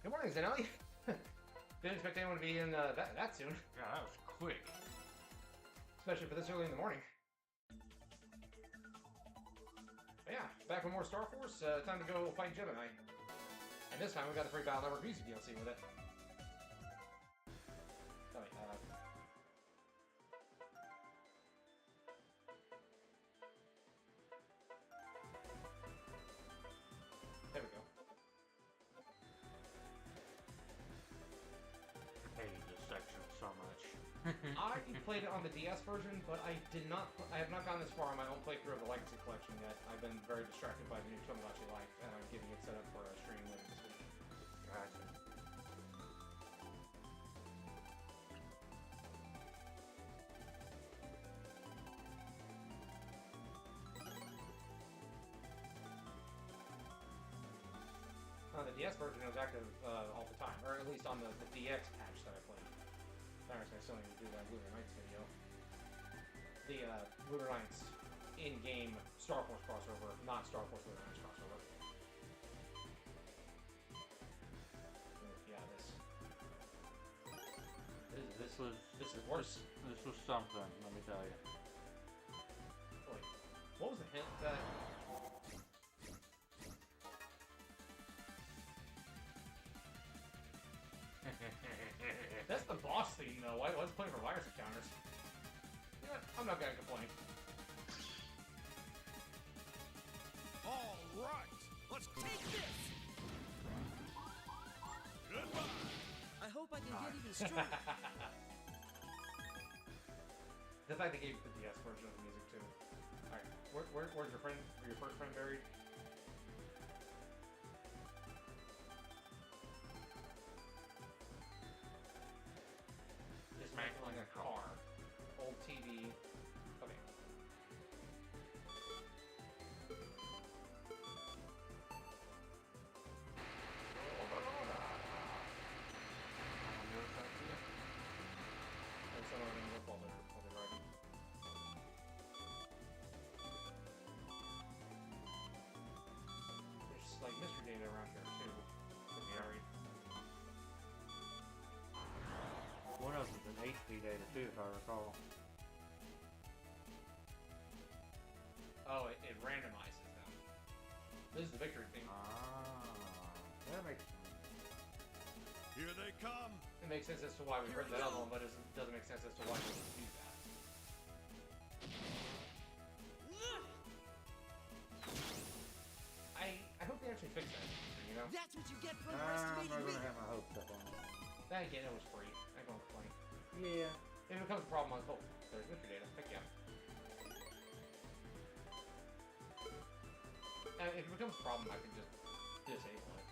good morning, Zenelli. Didn't expect anyone to be in that soon. Yeah, that was quick. Especially for this early in the morning. But yeah, back with more Starforce. Time to go fight Gemini. And this time we got the free Battle Network music DLC with it. Oh, wait, there we go. I hated this section so much. I played it on the DS version, but I have not gone this far on my own playthrough of the Legacy Collection yet. I've been very distracted by the new Tomodachi Life, and I'm getting it set up for a stream later this week. Gotcha. On the DS version, it was active all the time, or at least on the DX patch that I played. I still need to do that Lunar Knights video. The Lunar Knights in-game Starforce crossover, not Starforce Lunar Knights crossover. Yeah, This was worse. This was something. Let me tell you. Wait, what was the hint that? That's the boss theme, though. Why was playing for virus encounters? You know what? I'm not gonna complain. All right, let's take this. Goodbye. I hope I can get even stronger. The fact they gave you the DS version of the music too. All right, where's your friend? Your first friend buried? Dismantling a car. Old TV. Okay. And some of them look while they're driving. There's like mystery data around here too. Buried. One of them's an HP data too, if I recall. Oh, it randomizes them. This is the victory thing. Ah, that makes sense. Here they come. It makes sense as to why we heard that other one, but it doesn't make sense as to why we would do that. I hope they actually fix that, you know? That's what you get for I'm underestimating not me. gonna have my hopes up on it. Then again, it was free. I don't complain. Yeah. If it becomes a problem, I'll go. There's mystery data. Heck yeah. And if it becomes a problem, I can just disable it.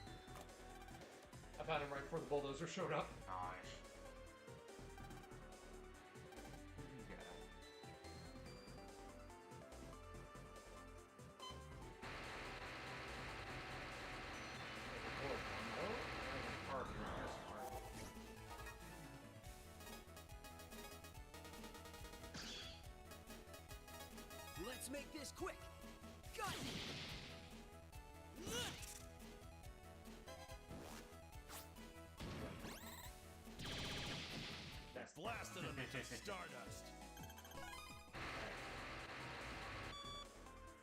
I found him right before the bulldozer showed up. Nice. Let's make this quick. Got you. That's Blasted them into stardust.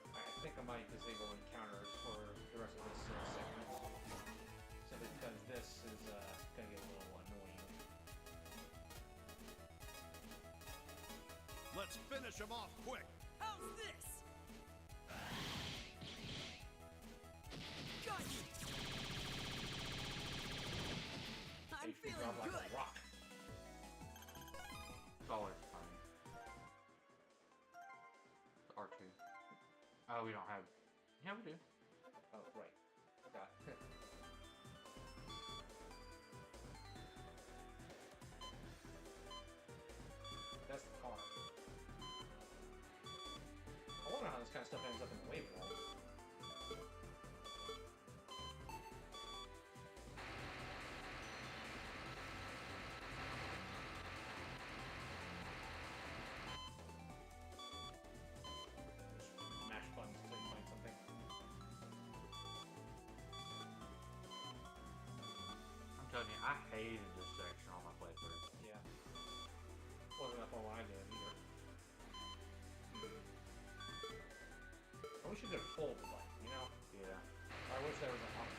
I think I might disable encounters for the rest of this segment. Simply because this is going to get a little annoying. Let's finish them off quick. How's this? Got you. I'm HP feeling drop like good. a rock. It's always funny. The R2. Oh, we don't have. Yeah, we do. Oh, right. Forgot. That's the car. I wonder how this kind of stuff ends up in the wave wall. Just mash buttons until you find something. telling you, I hated this section on my playthrough. Yeah. Wasn't that fun when I did it either. I wish you could fold the button, you know? Yeah. I wish there was an option.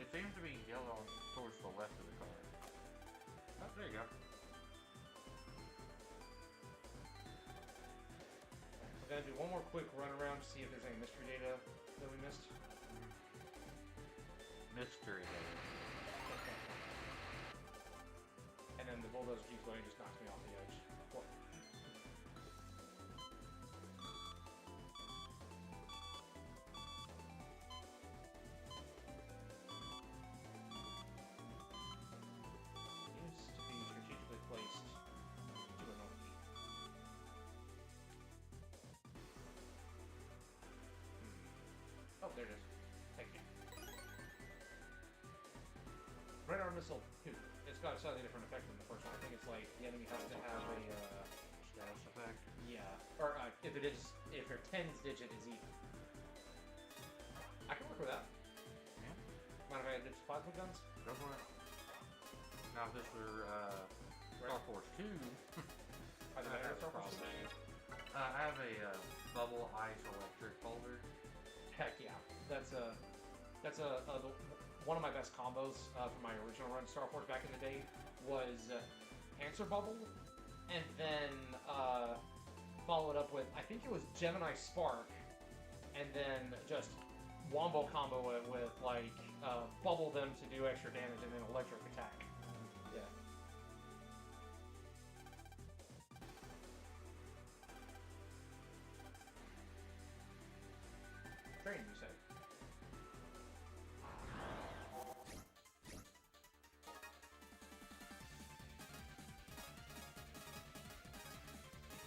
It seems to be yellow towards the left of the car. Oh, there you go. We're gonna do one more quick run around to see if there's any mystery data that we missed. Mystery there. And then the bulldozer keeps going and just knocks me off the edge. What? Seems to be strategically placed to the north. Oh, there it is. Thank you. Radar missile 2. It's got a slightly different effect than the first one. I think it's like the enemy has to have a Status effect. yeah, or if your tens digit is even. I can work with that. Yeah. Mind if I ditch plasma guns? Go for it. Now, if this were Starforce 2, Are they better Starforce? I have a bubble ice electric folder. Heck yeah, that's one of my best combos from my original run Starforce back in the day was Answer Bubble, and then followed up with, I think it was Gemini Spark, and then just wombo combo it with like bubble them to do extra damage and then electric attack. Yeah. Training, you said.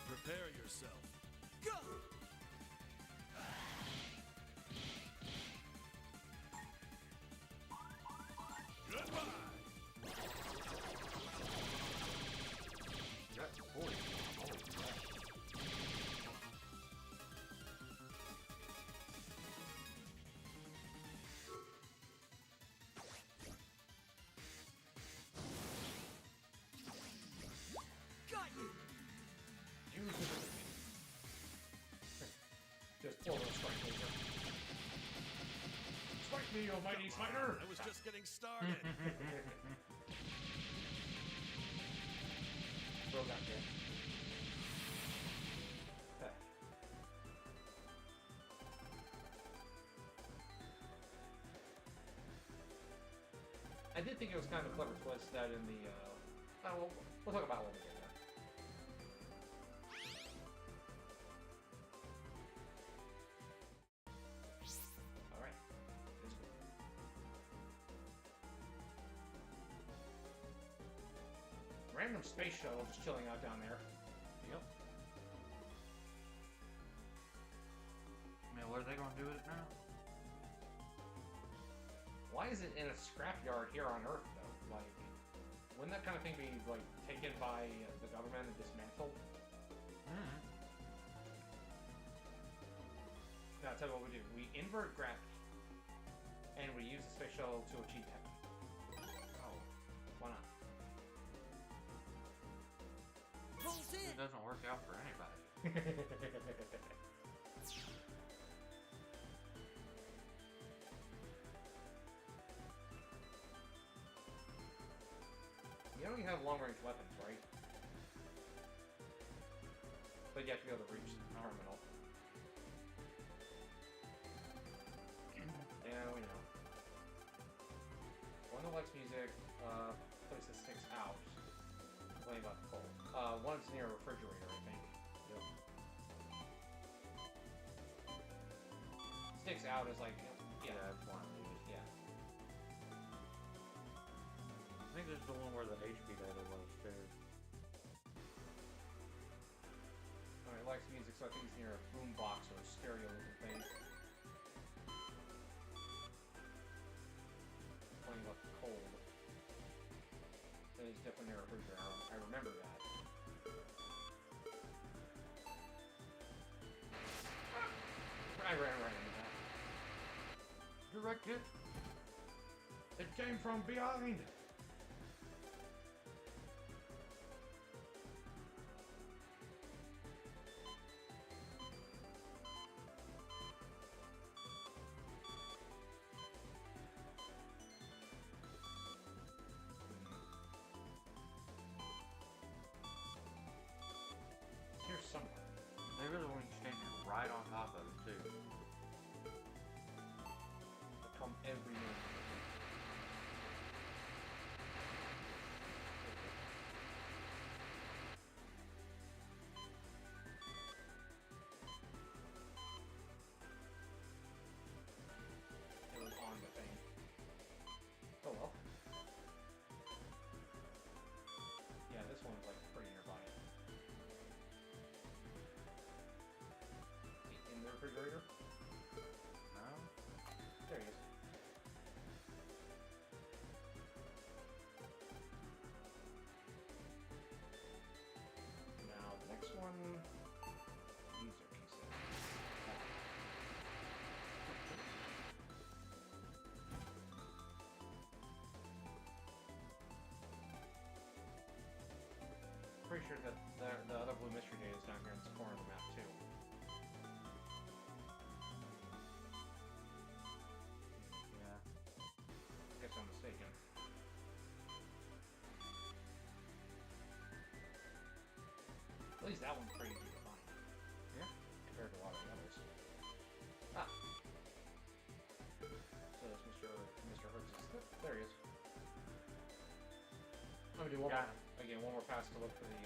Prepare yourself. Go! Goodbye. Got 40. Holy crap. Got you! Just pull those strike laser. Strike me, almighty smiter! I was just getting started. Throw that there. I did think it was kind of a clever twist that in the, we'll talk about it when we get there. Alright. Random space shuttle just chilling out down there. Yep. I mean, what are they going to do with it now? Why is it in a scrapyard here on Earth, though? Like, wouldn't that kind of thing be, like, taken by the government and dismantled? Hmm. Now, I'll tell you what we do. We invert gravity, and we use the space shuttle to achieve heaven. Oh. Why not? Pulls It in! doesn't work out for anybody. You know you have long-range weapons, right? But you have to be able to reach the terminal. Yeah, we know. One that likes music, place that sticks out. Complaining about the cold. One's near a refrigerator, I think. Yep. Sticks out is like, yeah. That's one of these. Yeah. I think this is the one where the HP data was too. Alright, likes music, so I think he's near a boombox or a stereo looking thing. Complaining about the cold. That is definitely near a refrigerator. I remember that. I ran right into that. Direct hit. It came from behind. Here somewhere. They really want you standing right on top of it, too. They come every minute. It was on the thing. Oh well. Yeah, this one is like pretty nearby. In the refrigerator? No? There he is. Now, the next one... User consent. Pretty sure that the other blue mystery data is down here in this corner of the map, too. Yeah. Guess I'm mistaken. At least that one's pretty easy to find. Yeah. Compared to a lot of the others. Ah. So that's Mr. Hertz. There he is. I'm gonna do one Got more. Again, one more pass to look for the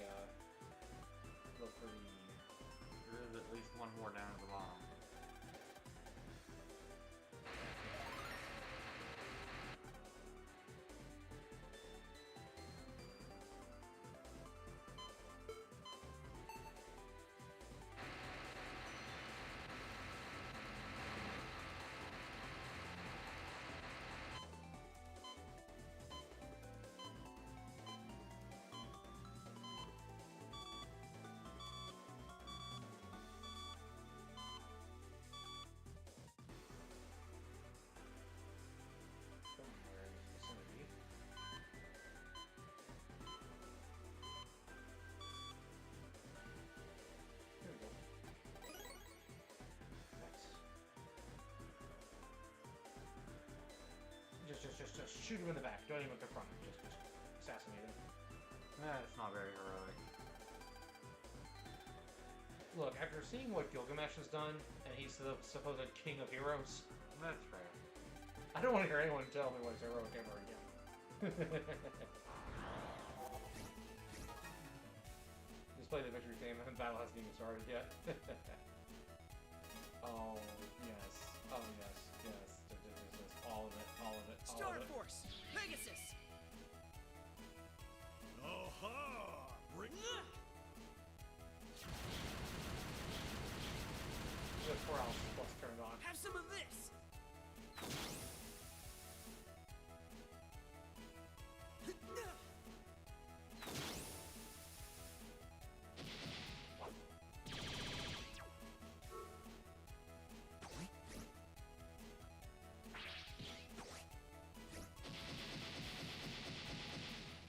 There is at least one more down at the bottom. somewhere in this vicinity. Here we go. Nice. Just shoot him in the back. Don't even confront him. Just assassinate him. That's not very heroic. Look, after seeing what Gilgamesh has done, and he's the supposed king of heroes, That's fair. I don't want to hear anyone tell me what's heroic ever again. Just play the victory theme, and the battle hasn't even started yet. Oh, yes. Oh, yes. Yes. Just all of it. All of it. All of it. Starforce! Pegasus! Aha! Bring The paralysis plus turned on. Have some of this!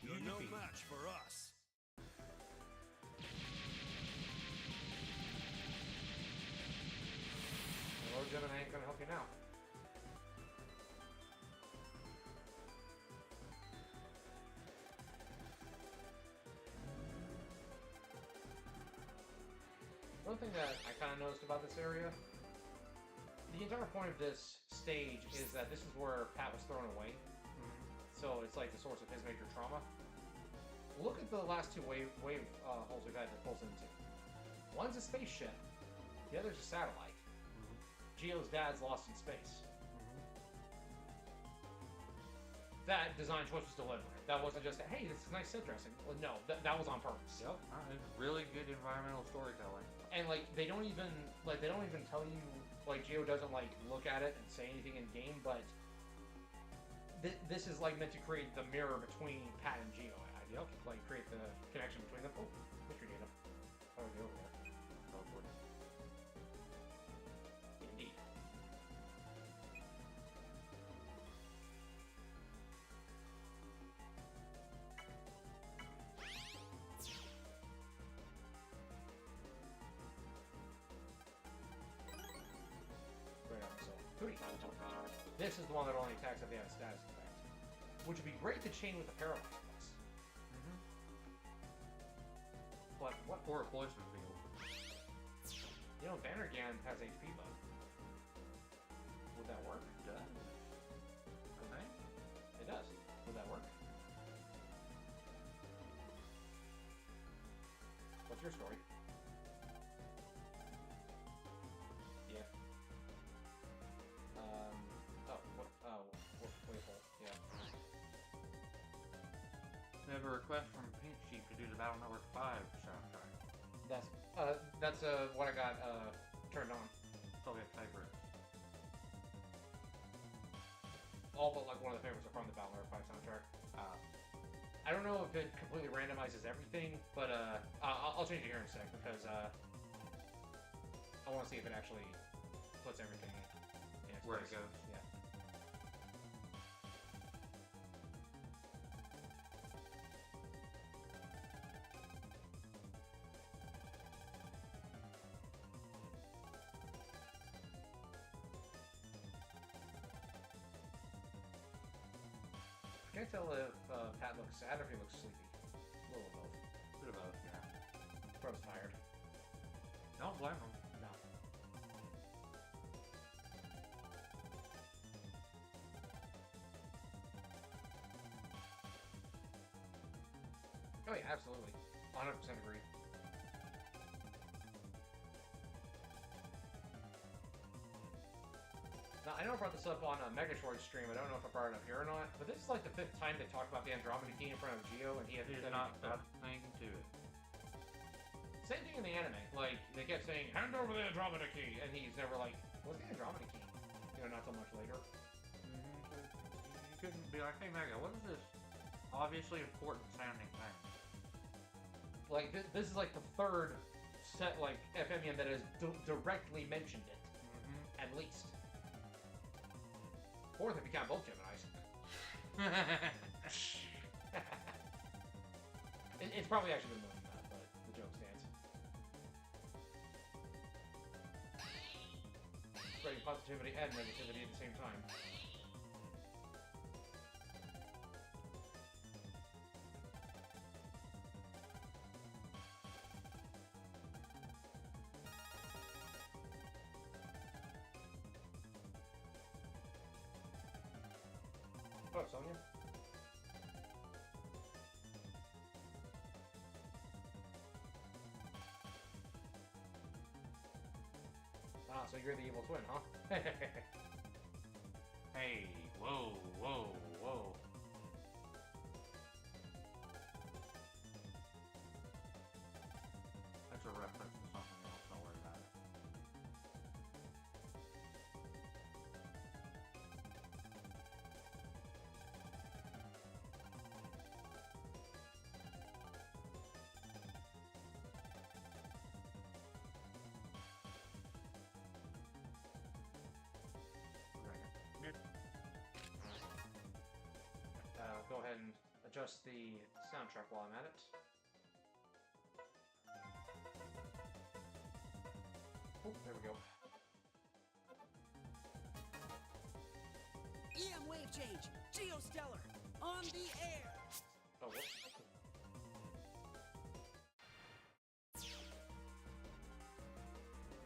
You're no match for us. Lord Gemini ain't gonna help you now. One thing that I kind of noticed about this area, the entire point of this stage is that this is where Pat was thrown away. So it's like the source of his major trauma. Look at the last two wave holes we've had that pulls into. One's a spaceship, the other's a satellite. Geo's dad's lost in space. That design choice was deliberate. That wasn't just, hey, this is nice set dressing. Well, no, that was on purpose. Yep. It's really good environmental storytelling. And like they don't even tell you, like Geo doesn't like look at it and say anything in game, but this is like meant to create the mirror between Pat and Geo. Yep. Like create the connection between them. Oh, mystery data. Oh, over there. Teleport. Indeed. This is the one that only attacks if they have a status effect. Which would be great to chain with the paralyzed effects. Mm-hmm. But what? Or a poison field. You know, Bannergan has HP buff. Would that work? It does. I think. It does. Would that work? What's your story? Yeah. Oh, what? Oh, wait, yeah. We have a request from Pink Sheep to do the Battle Network 5 soundtrack. That's what I got turned on. Soviet favorites. All but like one of the favorites are from the Battle Network 5 soundtrack. I don't know if it completely randomizes everything, but I'll change it here in a sec because I want to see if it actually puts everything in its Where place. it goes. Yeah. I can't tell if Pat looks sad or if he looks sleepy. A little of both. Bit of both, yeah. Bro's tired. Don't blame him. No. Oh yeah, absolutely. 100% agree. Now, I know I brought this up on a Megatroid stream. I don't know if I brought it up here or not, but this is like the 5th time they talk about the Andromeda Key in front of Geo, and he has not a thing to it. Same thing in the anime. Like, they kept saying, hand over the Andromeda Key, and he's never like, what's the Andromeda Key? You know, not so much later. Mm-hmm. You couldn't be like, hey Mega, what is this obviously important sounding thing? Like, this is like the 3rd set, like, FMEN that has directly mentioned it. Mm-hmm. At least. 4th if you count both Geminis. It's probably actually been more than that, but the joke stands. Spreading positivity and negativity at the same time. Oh, Sonya? Ah, so you're the evil twin, huh? Hey, whoa, whoa, whoa. That's a reference to something else, don't worry about it. Go ahead and adjust the soundtrack while I'm at it. Oh, there we go. EM wave change. Geostellar. On the air. Oh, what?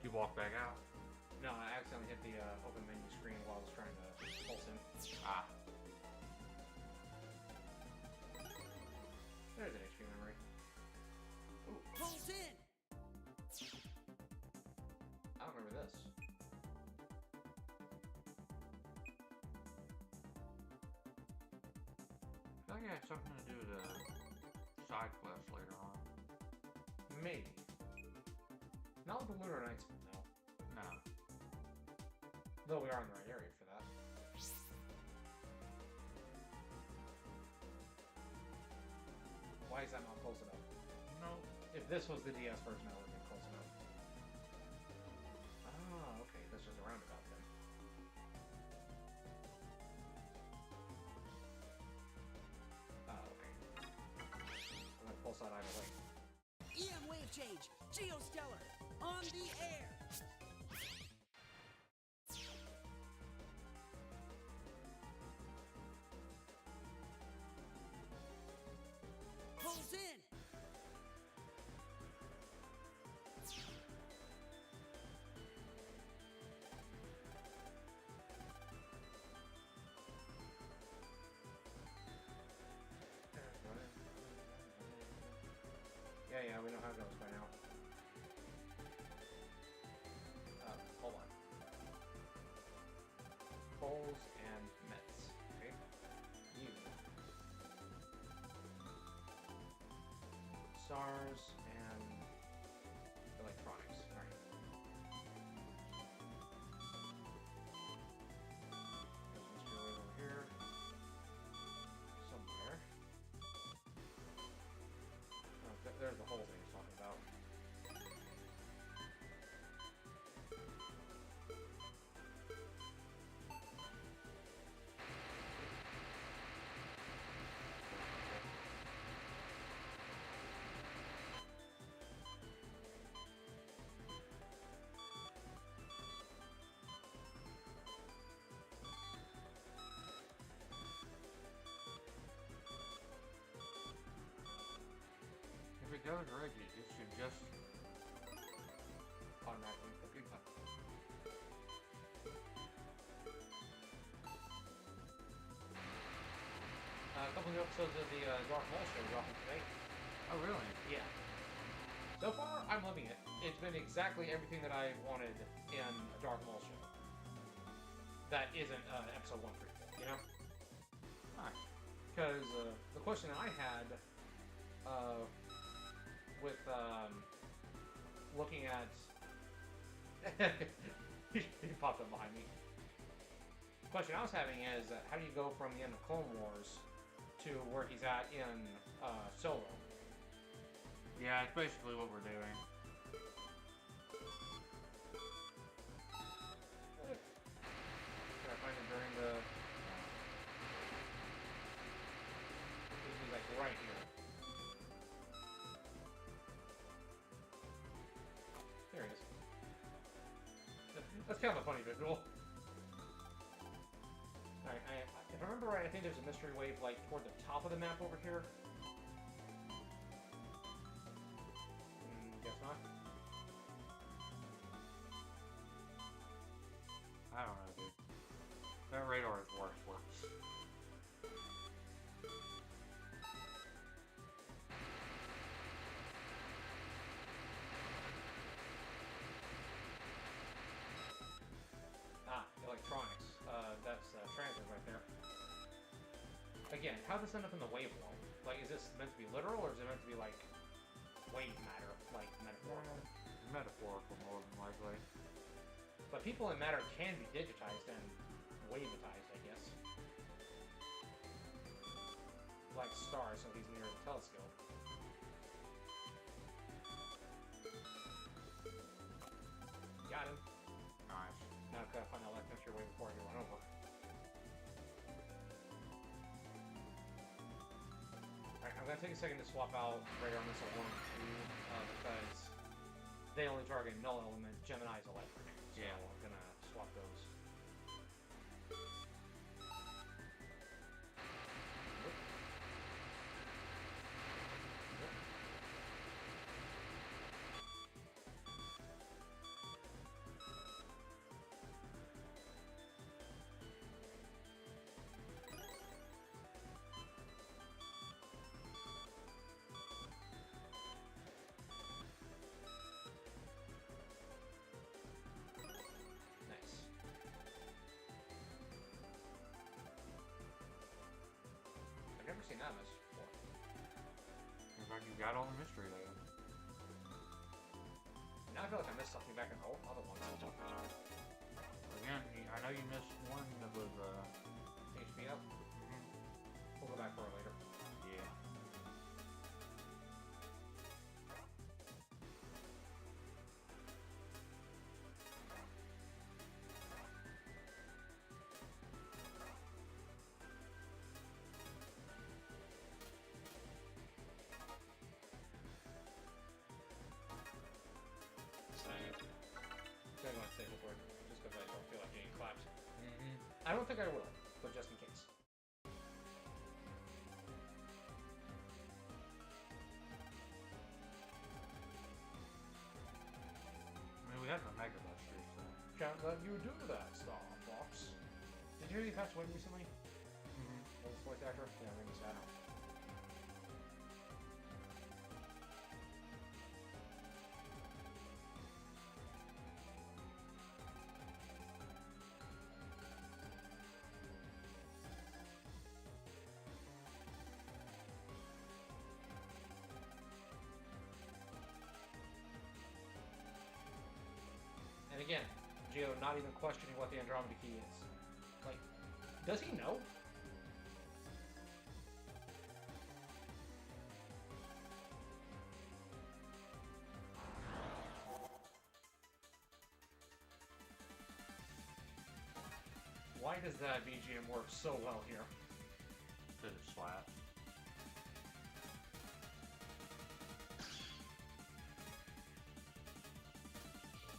You walk back out? No, I accidentally hit the open menu screen while I was trying to pulse in. Ah. There's an HP memory. Ooh, Pulse in. I don't remember this. I think it had something to do with a side quest later on. Maybe. Not with the Lunar Knights, no. No. Though we are in the right area for that. Why is that not close enough? No. If this was the DS version, that would have been close enough. Ah, okay, this was a roundabout then. Ah, okay. I'm gonna pulse out either way. EM wave change. Geostellar. On the air. controls and mets. Okay. You. SARS and electronics. Alright. There's Mr. Way over here. Somewhere. Oh, there's the hole that he was talking about. If it goes rigid, it should just Automatically. Okay. A couple new episodes of the Dark Maul show dropping today. Oh, really? Yeah. So far, I'm loving it. It's been exactly everything that I wanted in a Dark Maul show. That isn't episode 1 prequel, you know? Nice. Because the question I had with looking at... he popped up behind me. The question I was having is, how do you go from the end of Clone Wars to where he's at in Solo? Yeah, it's basically what we're doing. Can I find it during the... He's like right here. There he is. That's kind of a funny visual. Alright, if I remember right, I think there's a mystery wave like toward the top of the map over here. Guess not. I don't know, dude. That radar is worthless. Electronics. That's transit right there. Again, how does this end up in the wave wall? Like, is this meant to be literal, or is it meant to be, like, wave matter, like, metaphorical? Metaphorical, more than likely. But people in matter can be digitized and wavetized, I guess. Like stars, so he's near the telescope. Got him. Nice. Now I've got to find that left mystery way before I get run over. Alright, I'm going to take a second to swap out radar missile 1 and 2 because they only target null element. Gemini's electric. So Yeah. I'm going to swap those. Nice. I've never seen that message before. Looks like you got all the mystery there. Now I feel like I missed something back in the other ones. Again, I know you missed one that was, HP up. We'll go back for it later. yeah. I'm going to save it for it, just because I don't feel like getting clapped. Mm-hmm. I don't think I will, but just in case. I mean, we had the Mega Buster, so. Can't let you do that, Starforce. Did you hear he passed away recently? Mm-hmm. Old voice actor? Yeah, maybe sad. Geo not even questioning what the Andromeda Key is. Like, does he know? Why does that BGM work so well here? Because it slaps.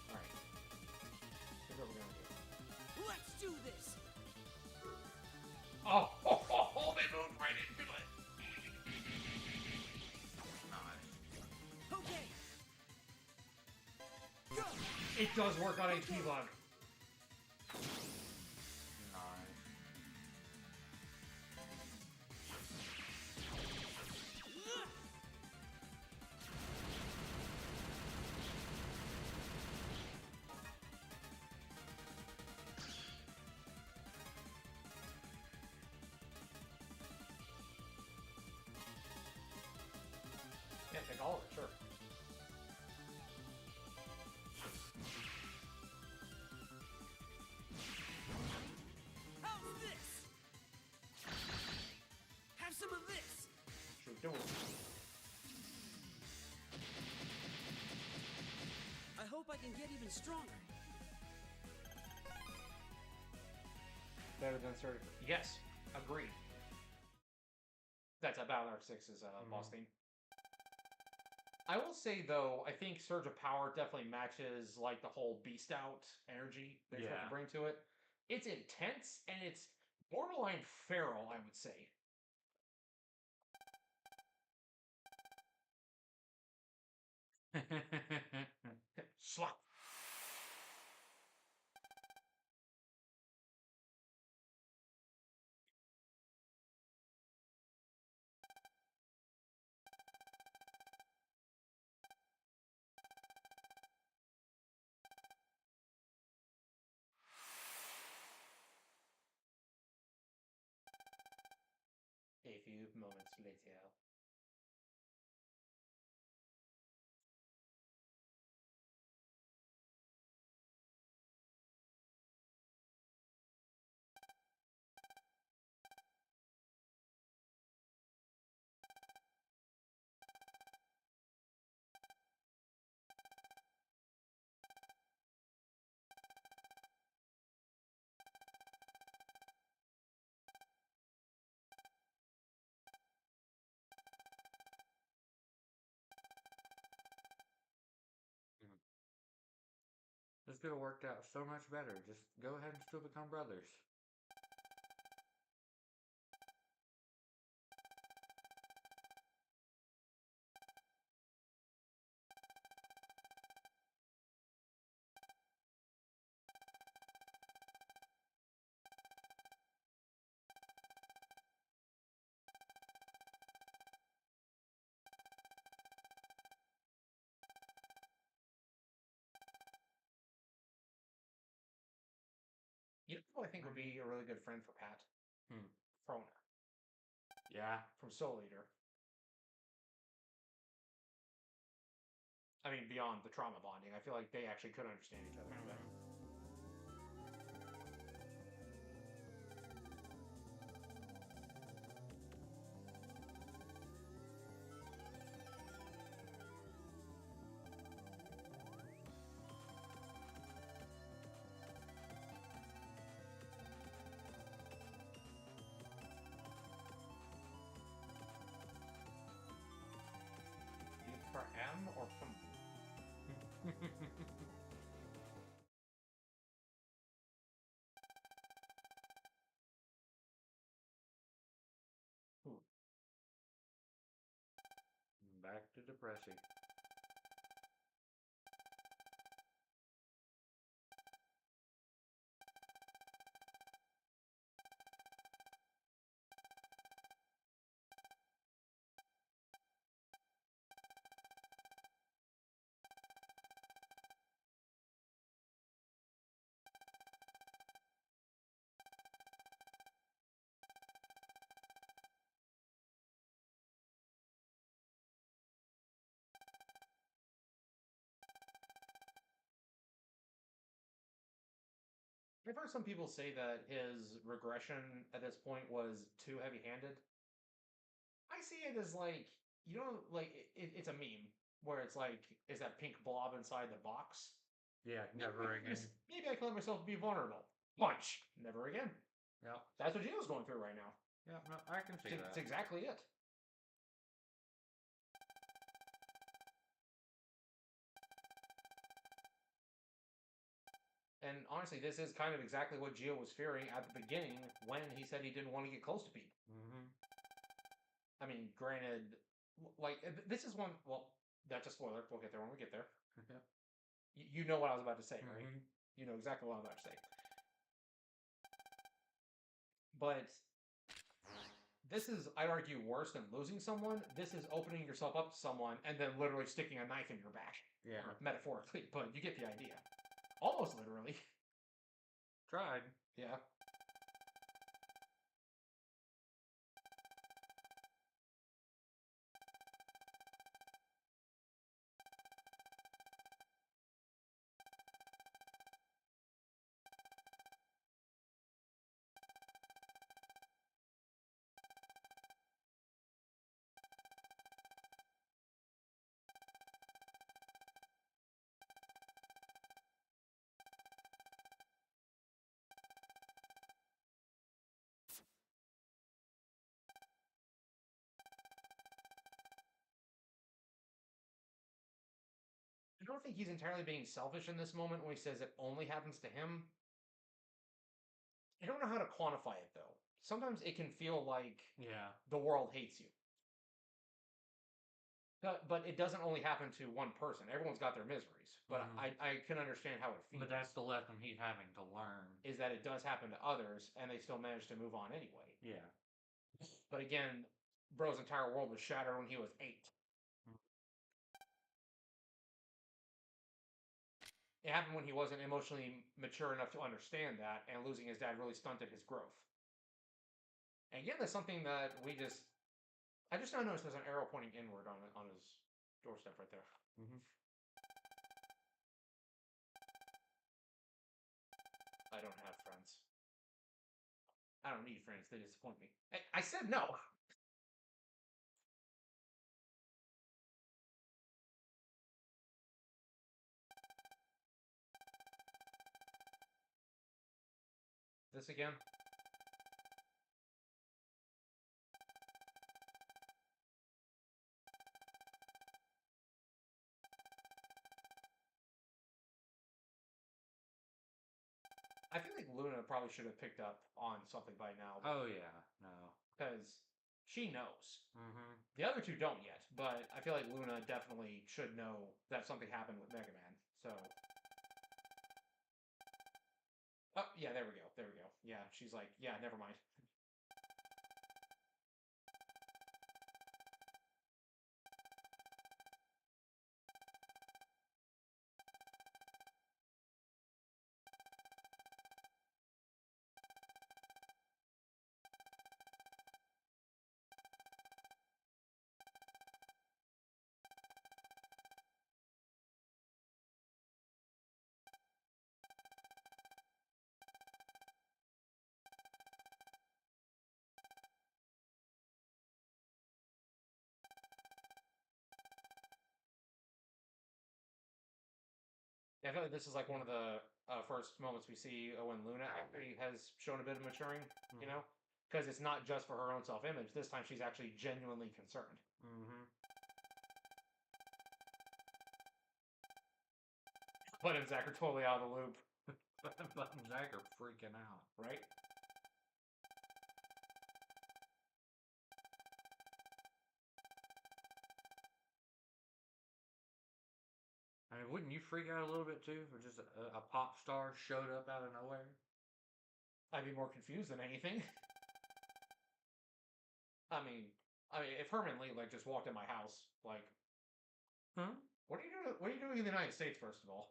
Alright. Here's what we're gonna do. Let's do this. Oh, they moved right into it. Nice. Okay. Go. It does work on HP bug. Nice. Yeah, take all of it, sure. How's this? Have some of this. Should do it. I hope I can get even stronger. Better than Surge. Yes, agreed. That's a Battle Arc 6's boss theme. I will say though, I think Surge of Power definitely matches like the whole beast out energy they're trying to bring to it. It's intense and it's borderline feral, I would say. Slap. A few moments later. This could have worked out so much better. Just go ahead and still become brothers. You know who I think would be a really good friend for Pat? Frona Yeah. from Soul Eater. I mean, beyond the trauma bonding, I feel like they actually could understand each other better. For M or from Back to depressing. I've heard some people say that his regression at this point was too heavy-handed. I see it as like, like it's a meme where it's like, is that pink blob inside the box? Yeah, never again. Maybe I can let myself be vulnerable. Punch. Never again. Yep. That's what Gino's going through right now. Yeah, no, I can see that. It's exactly it. And honestly, this is kind of exactly what Gio was fearing at the beginning when he said he didn't want to get close to people. Mm-hmm. I mean, granted, like, this is one, well, that's a spoiler. We'll get there when we get there. Yep. You know what I was about to say, right? Mhm. You know exactly what I was about to say. But this is, I'd argue, worse than losing someone. This is opening yourself up to someone and then literally sticking a knife in your back. Yeah. Metaphorically, but you get the idea. Almost literally. Tried. Yeah. I don't think he's entirely being selfish in this moment when he says it only happens to him. I don't know how to quantify it, though. Sometimes it can feel like the world hates you. But it doesn't only happen to one person. Everyone's got their miseries. But I can understand how it feels. But that's the lesson he's having to learn. Is that it does happen to others, and they still manage to move on anyway. Yeah. But again, bro's entire world was shattered when he was 8. It happened when he wasn't emotionally mature enough to understand that, and losing his dad really stunted his growth. And again, that's something that I just now noticed there's an arrow pointing inward on his doorstep right there. Mm-hmm. I don't have friends. I don't need friends. They disappoint me. I said no. This again? I feel like Luna probably should have picked up on something by now. Oh, yeah. No. Because she knows. Mm-hmm. The other two don't yet, but I feel like Luna definitely should know that something happened with Mega Man. So. Oh, yeah, there we go. There we go. Yeah, she's like, yeah, never mind. I feel like this is like one of the first moments we see when Luna actually has shown a bit of maturing, you know? Because it's not just for her own self-image. This time she's actually genuinely concerned. Mm-hmm. Bud and Zach are totally out of the loop. Bud and Zach are freaking out. Right? I mean, wouldn't you freak out a little bit too if just a pop star showed up out of nowhere? I'd be more confused than anything. I mean, if Herman Lee like just walked in my house, like, huh? What are you doing? What are you doing in the United States, first of all?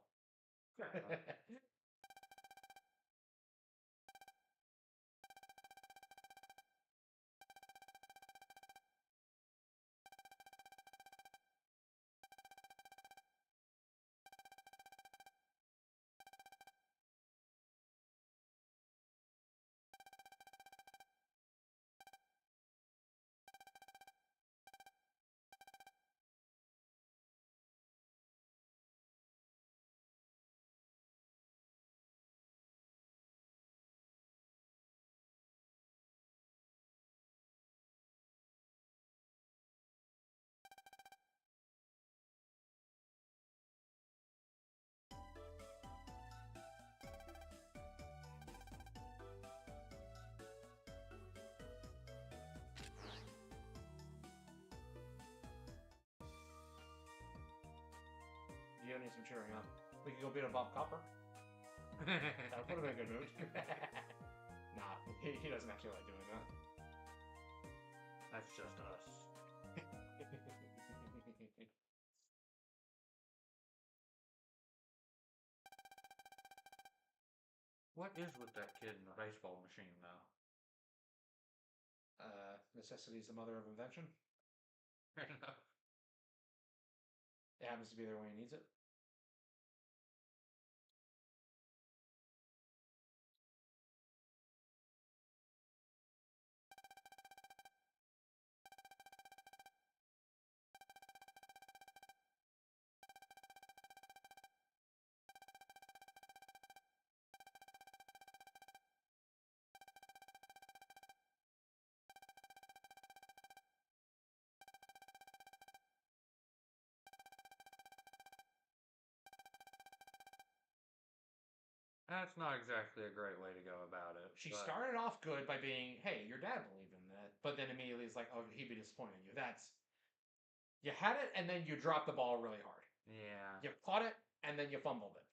Geo needs some cheering up. We could go beat up Bob Copper. That would have been a good move. Nah, he doesn't actually like doing that. That's just us. What is with that kid in the baseball machine, though? Necessity is the mother of invention. Fair enough. It happens to be there when he needs it. That's not exactly a great way to go about it. She but- started off good by being, hey, your dad believed in that, but then immediately it's like, oh, he'd be disappointed in you. That's... You had it, and then you dropped the ball really hard. Yeah. You caught it, and then you fumbled it.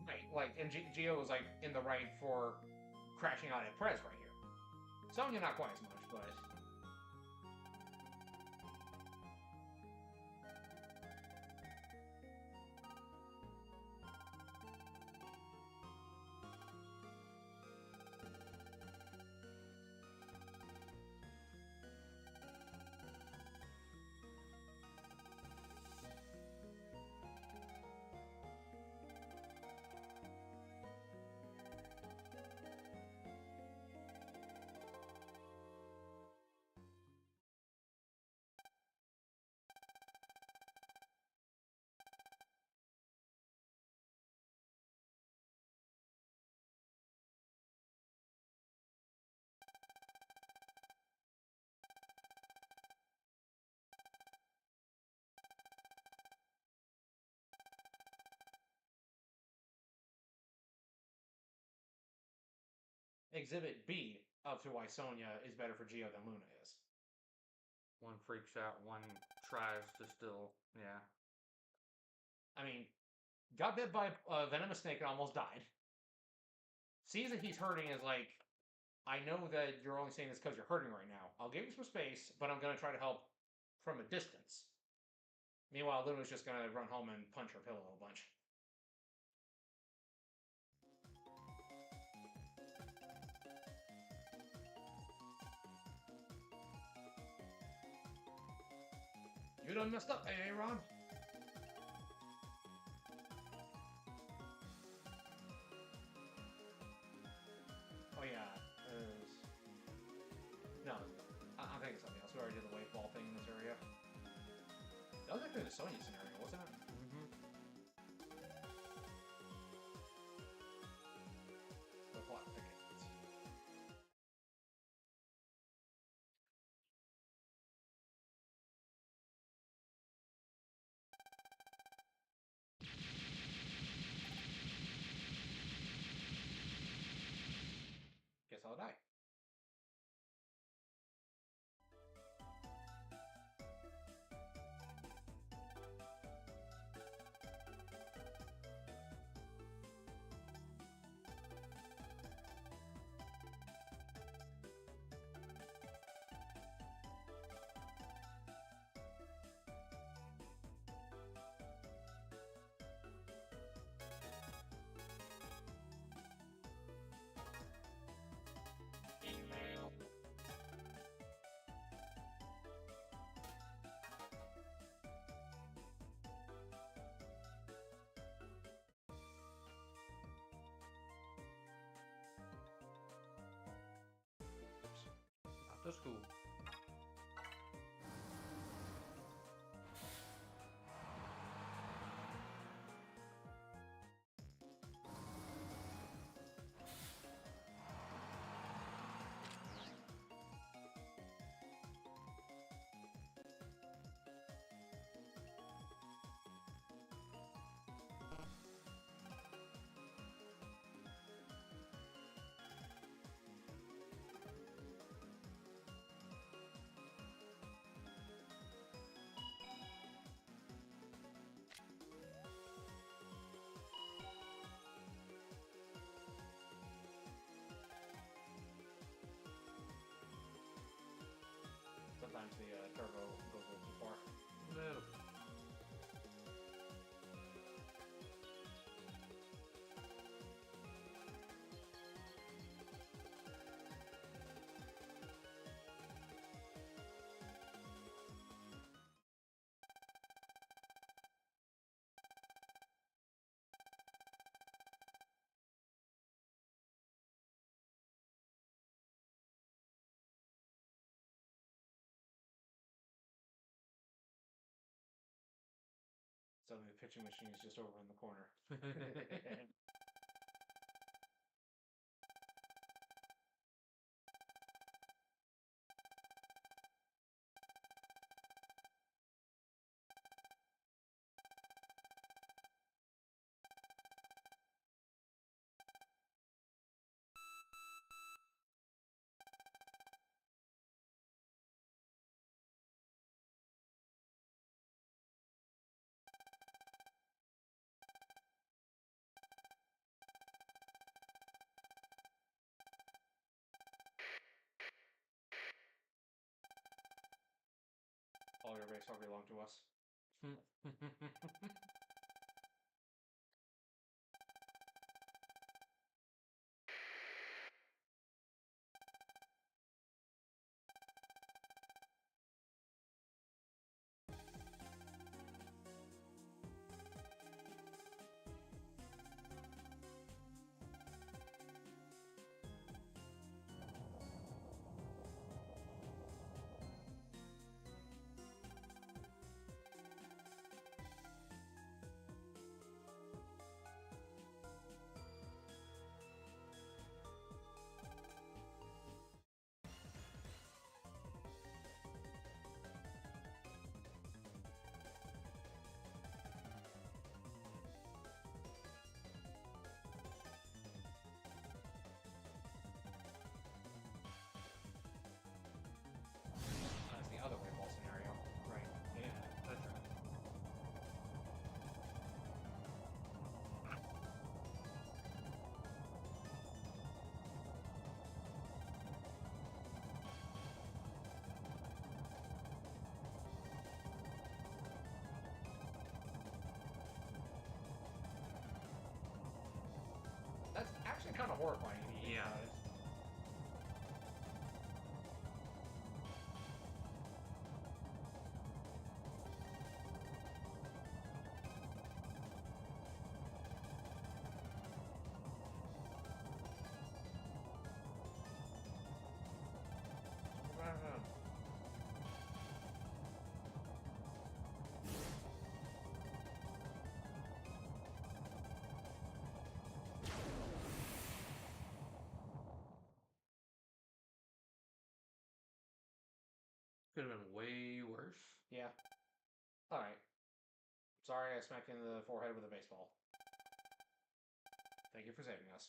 Right, like, and Gio was, like, in the right for crashing out at Prez right here. Sonya not quite as much, but... Exhibit B up to why Sonya is better for Gio than Luna is. One freaks out, one tries to still, yeah. I mean, got bit by a venomous snake and almost died. Sees that he's hurting is like, I know that you're only saying this because you're hurting right now. I'll give you some space, but I'm going to try to help from a distance. Meanwhile, Luna's just going to run home and punch her pillow a bunch. You done messed up, Aaron. Oh yeah, no, I'm thinking something else. We already did the wave ball thing in this area. That was actually the Sonya scenario, wasn't it? Mm-hmm. The plot ticket. Guess I'll die. Not to school. So the pitching machine is just over in the corner. All your baseball belong to us. That's the other way ball scenario. Right. Yeah, that's right. That's actually kind of horrifying. If you think Yeah. about it. Could have been way worse. Yeah. Alright. Sorry I smacked you in the forehead with a baseball. Thank you for saving us.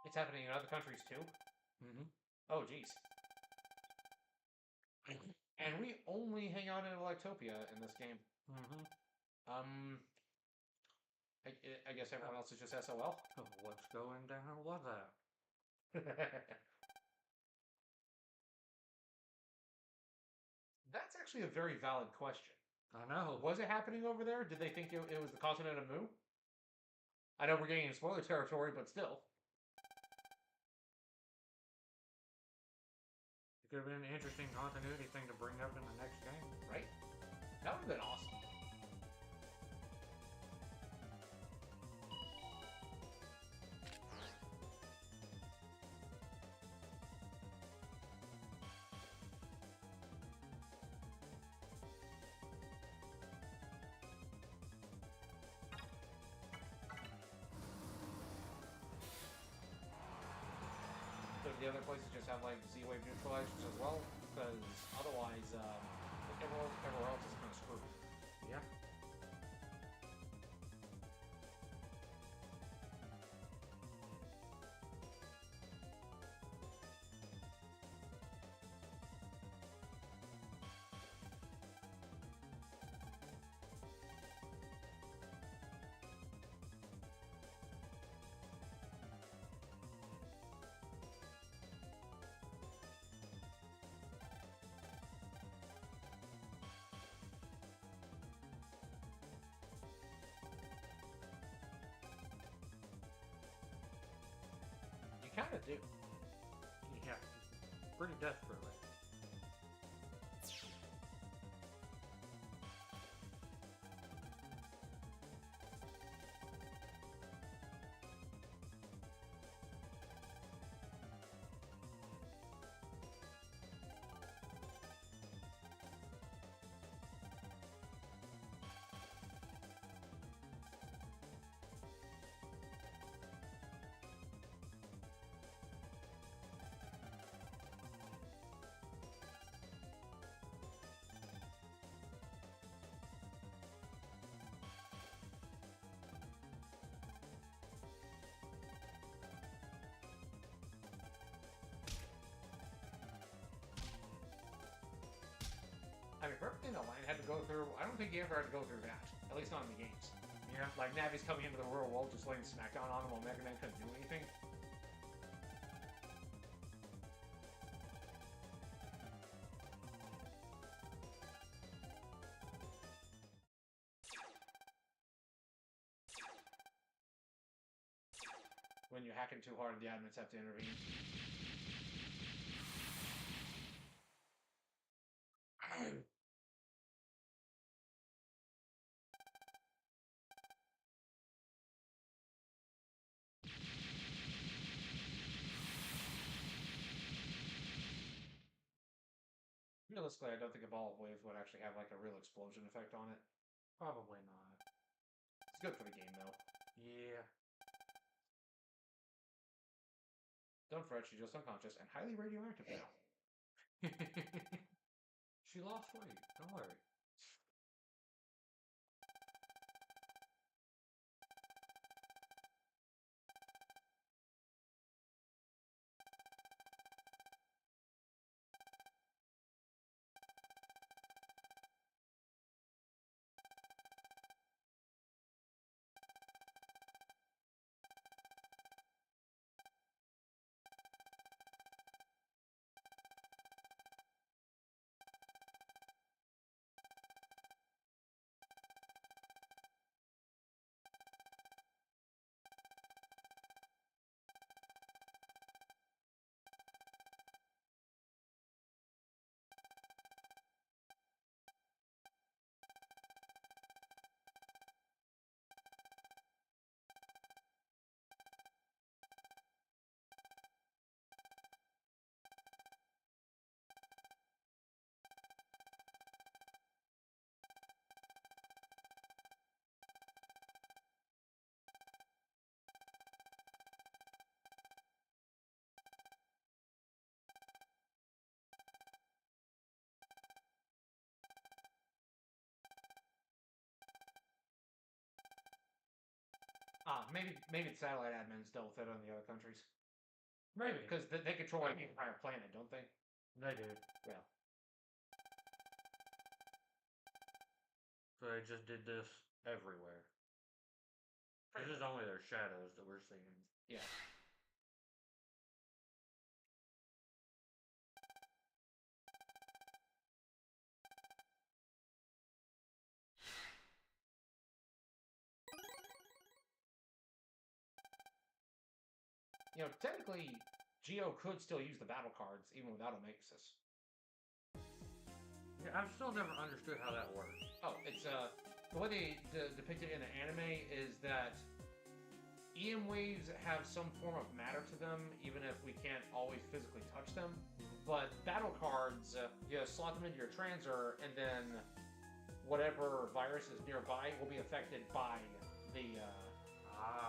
It's happening in other countries too? Mm-hmm. Oh, jeez. And we only hang out in Electopia in this game. Mm-hmm. I guess everyone else is just SOL. What's going down with that? That's actually a very valid question. I know. Was it happening over there? Did they think it was the continent of Mu? I know we're getting into spoiler territory, but still. It could have been an interesting continuity thing to bring up in the next game. Right? That would have been awesome. So the other places just have like Z-wave neutralizers as well, because otherwise, everywhere else is kind of screwed. Yeah. kinda do. Yeah. Pretty desperately. I mean, Perfect in the Line had to go through. I don't think he ever had to go through that. At least not in the games. Yeah. Like Navi's coming into the real world, just laying smackdown on him while Mega Man couldn't do anything. When you're hacking too hard, the admins have to intervene. Realistically, I don't think a ball of waves would actually have like a real explosion effect on it. Probably not. It's good for the game though. Yeah. Don't fret, she's just unconscious and highly radioactive now. She lost weight. Don't worry. Maybe the satellite admins dealt with it on the other countries. Maybe. Because they control like the entire planet, don't they? They do. Yeah. So they just did this everywhere. This is only their shadows that we're seeing. Yeah. You know, technically, Geo could still use the battle cards even without a Maxis. Yeah, I've still never understood how that works. Oh, it's the way they depict it in the anime is that EM waves have some form of matter to them, even if we can't always physically touch them. But battle cards, you slot them into your transfer, and then whatever virus is nearby will be affected by the.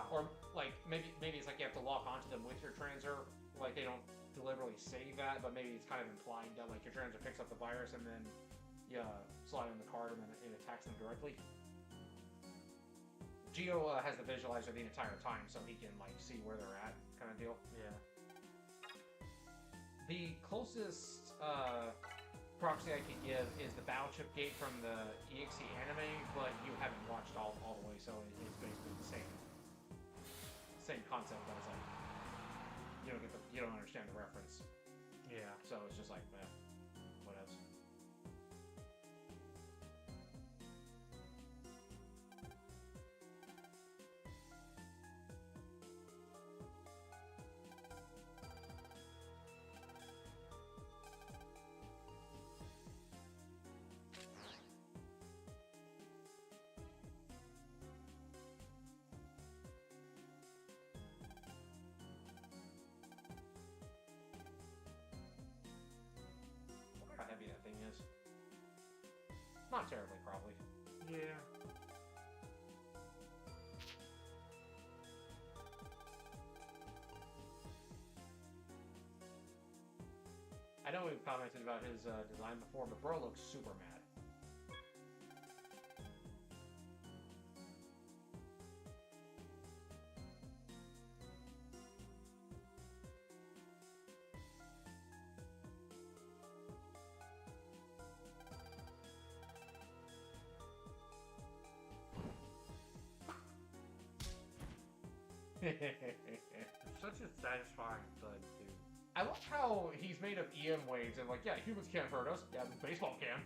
Or like maybe it's like you have to lock onto them with your transfer. Like they don't deliberately say that, but maybe it's kind of implying that like your transfer picks up the virus and then you slide in the card and then it attacks them directly. Geo has the visualizer the entire time, so he can like see where they're at, kind of deal. Yeah. The closest proxy I can give is the battle chip gate from the EXE anime, but you haven't watched all the way, so it's basically the same concept. But it's like you don't understand the reference. Yeah. So it's just like, what else? Not terribly, probably. Yeah. I know we've commented about his design before, but bro looks super mad. It's such a satisfying thud, dude. I love how he's made of EM waves and like, yeah, humans can't hurt us. Yeah, baseball can.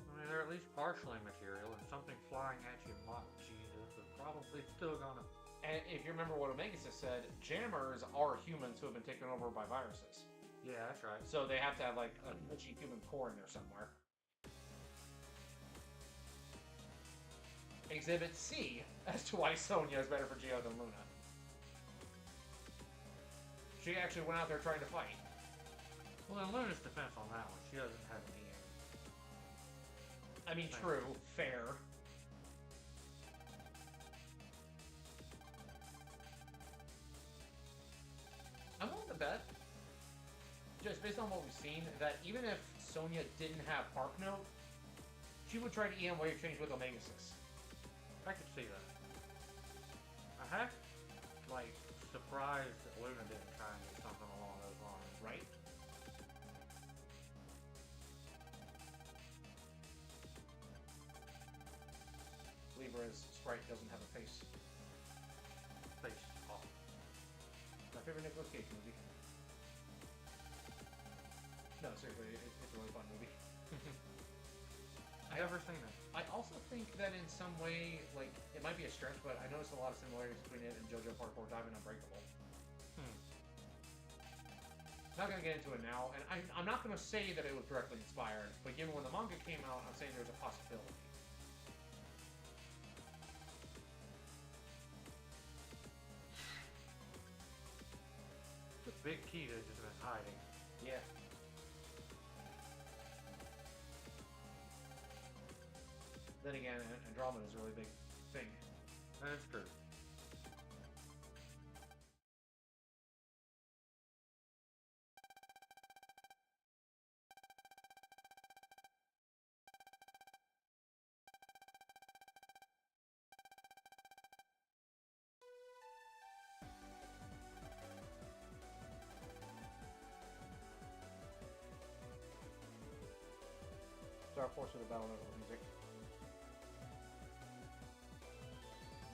I mean, they're at least partially material, and something flying at you, Jesus, is probably still gonna. And if you remember what Omegasis said, jammers are humans who have been taken over by viruses. Yeah, that's right. So they have to have like a glitchy human core in there somewhere. Exhibit C as to why Sonya is better for Geo than Luna. She actually went out there trying to fight. Well, in Luna's defense on that one, she doesn't have any aim. I mean, true, fair. I'm willing to bet, just based on what we've seen, that even if Sonya didn't have Harp Note, she would try to EM Wave Change with Omegasis. I could see that. I have, like, surprised that Luna didn't try and do something along those lines. Right? Libra's sprite doesn't have a face. Face off. My favorite Nicolas Cage movie. No, seriously, it's a really fun movie. I've never seen it. I also think that in some way, like, it might be a stretch, but I noticed a lot of similarities between it and JoJo Parkour Dive and Unbreakable. Not gonna get into it now, and I'm not gonna say that it was directly inspired, but given when the manga came out, I'm saying there's a possibility. The big Kita just been hiding. Yeah. Then again, Andromeda is a really big thing. That's true. Starforce with the battle level music.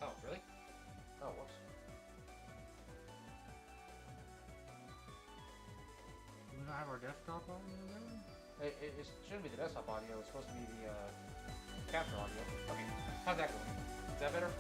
Oh, really? Oh, whoops. Do we not have our desktop audio there? It shouldn't be the desktop audio, it's supposed to be the capture audio. Okay, how's that going? Is that better?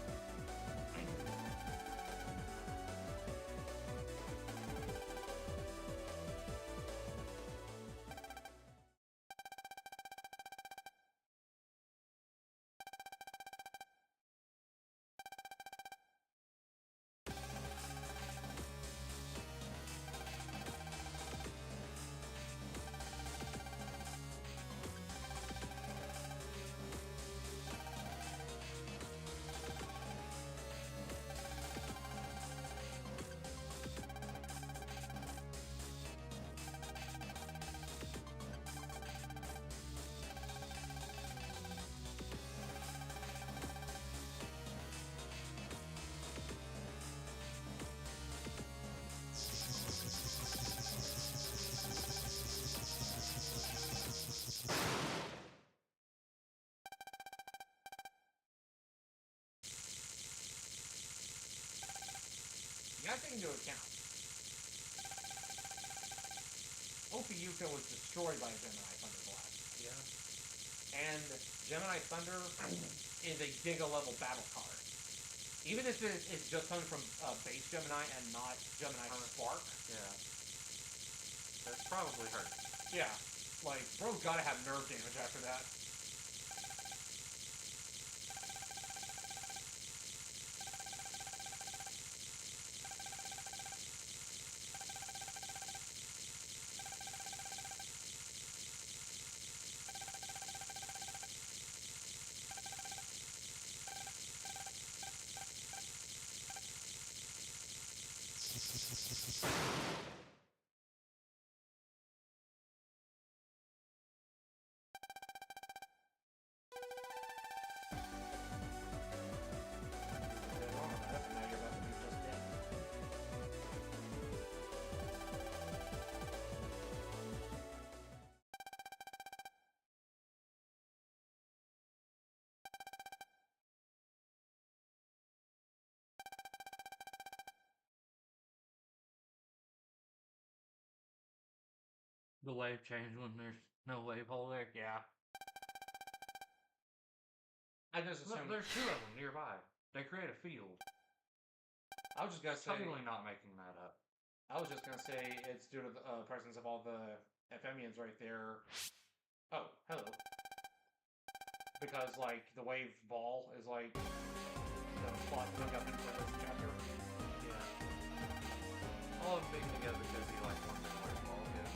You gotta take into account. Ophiuka was destroyed by Gemini Thunder Blast. Yeah. And Gemini Thunder is a Giga level battle card. Even if it's just coming from base Gemini and not Gemini Spark. Yeah. That's probably hurt. Yeah. Like, bro's gotta have nerve damage after that. The wave change when there's no wave hole there. Yeah. I just Look, assumed. there's two of them nearby. They create a field. I was just gonna say. Totally not making that up. I was just gonna say it's due to the presence of all the FMians right there. Oh, hello. Because like the wave ball is like the plot to look up into this chapter. Yeah. All of them being together could be like one big wave ball. Yeah.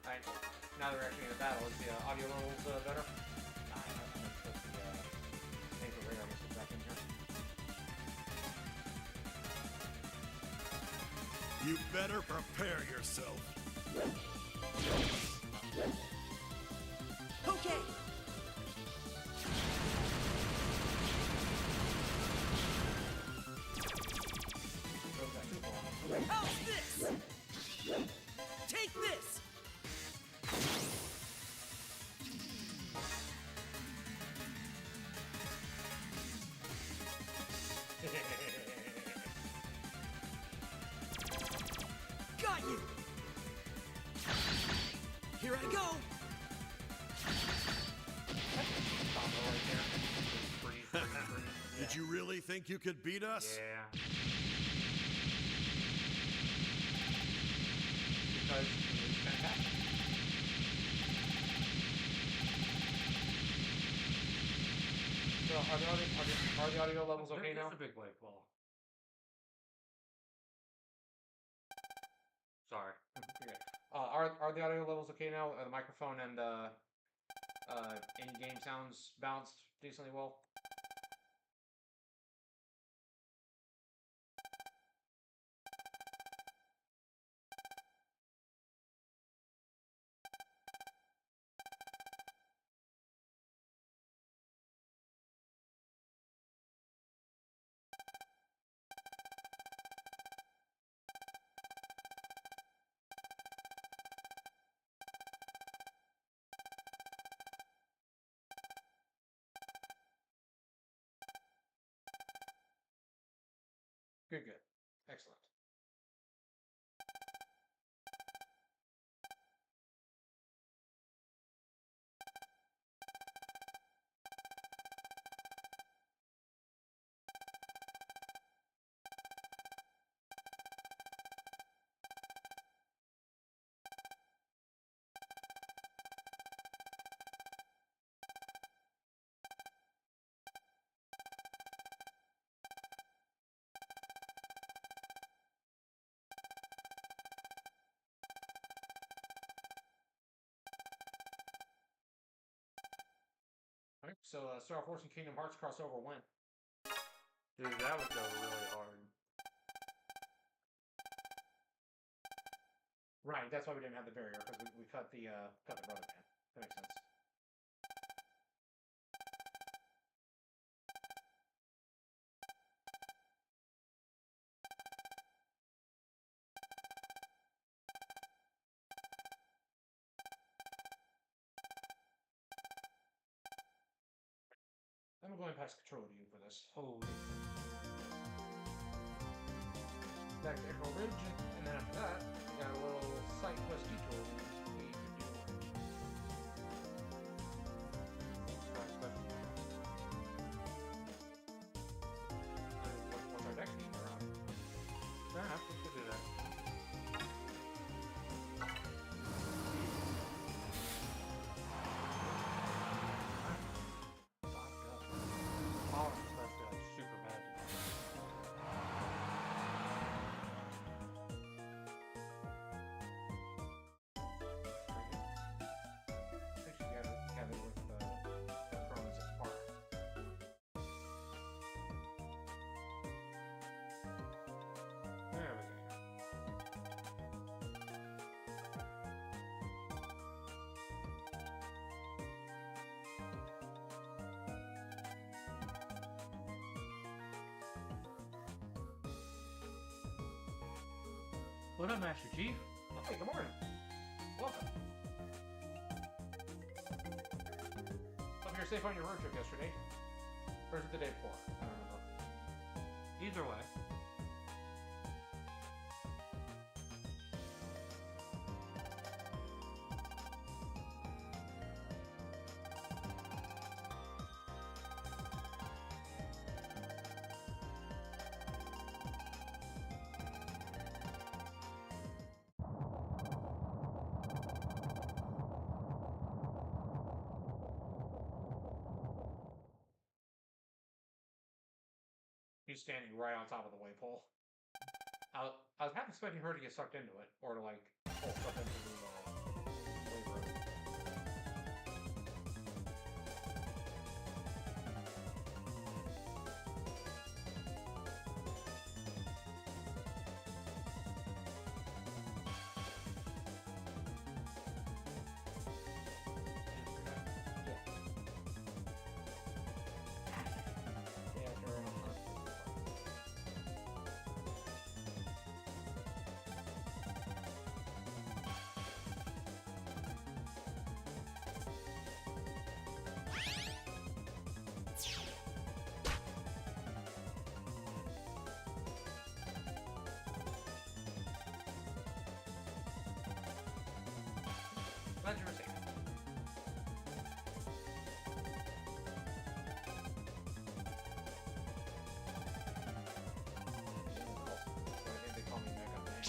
Alright, now that we're actually in a battle, is the audio levels better? Nah, I'm gonna put the paper radar message back in here. You better prepare yourself. Okay. Goes that too far. How's this? Take this. Got you. Here I go. Combo right there. Freeze. Did you really think you could beat us? Yeah. Because it's fantastic. So are the audio levels okay now? It's a big wave ball. Sorry. Okay. Are the audio levels okay now? The microphone and in-game sounds balanced decently well? Good, good. Excellent. Alright, so Starforce and Kingdom Hearts crossover when? Dude, that would go really hard. Right, that's why we didn't have the barrier, because we cut the brother man. That makes sense. I'm going to pass control to you for this. Holy. Back to Echo Ridge, and then after that, we got a little side quest detour we could do. What's our next game around? Fair enough, we could do that. All of this stuff feels super bad to me. I think she got it with the Chronos Spark. There we go. What up, Master Chief? Hey, good morning. Welcome. Hope you were safe on your road trip yesterday. Or was it the day before? I don't remember. Either way. just standing right on top of the wave pole. I was half expecting her to get sucked into it, or to like pull stuff into the wave road. Yeah, sure. Glad you were safe. I think they call me Mega Man.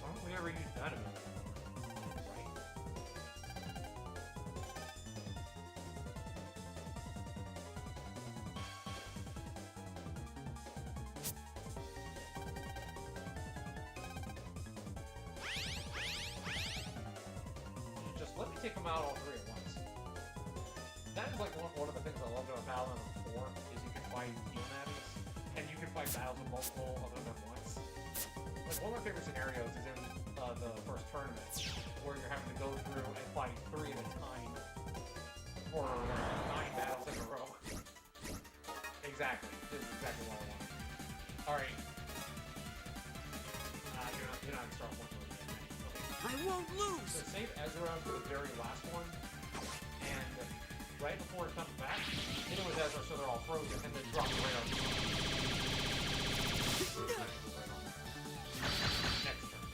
Why don't we ever use that ability anymore? Right? Just let me take them out all three at once. That is like one of the things I loved about Battle Number 4 is you can fight heal nabbies, and you can fight battles with multiple of them at once. Like one of my favorite scenarios is in the first tournament, where you're having to go through and fight 3 at a time for 9 battles in a row. Exactly. This is exactly what I want. Alright. You're not in Starforce mode yet, right? I won't lose! So save Ezra for the very last one, and right before it comes back, hit it with Ezra so they're all frozen, and then drop the right on. Next turn.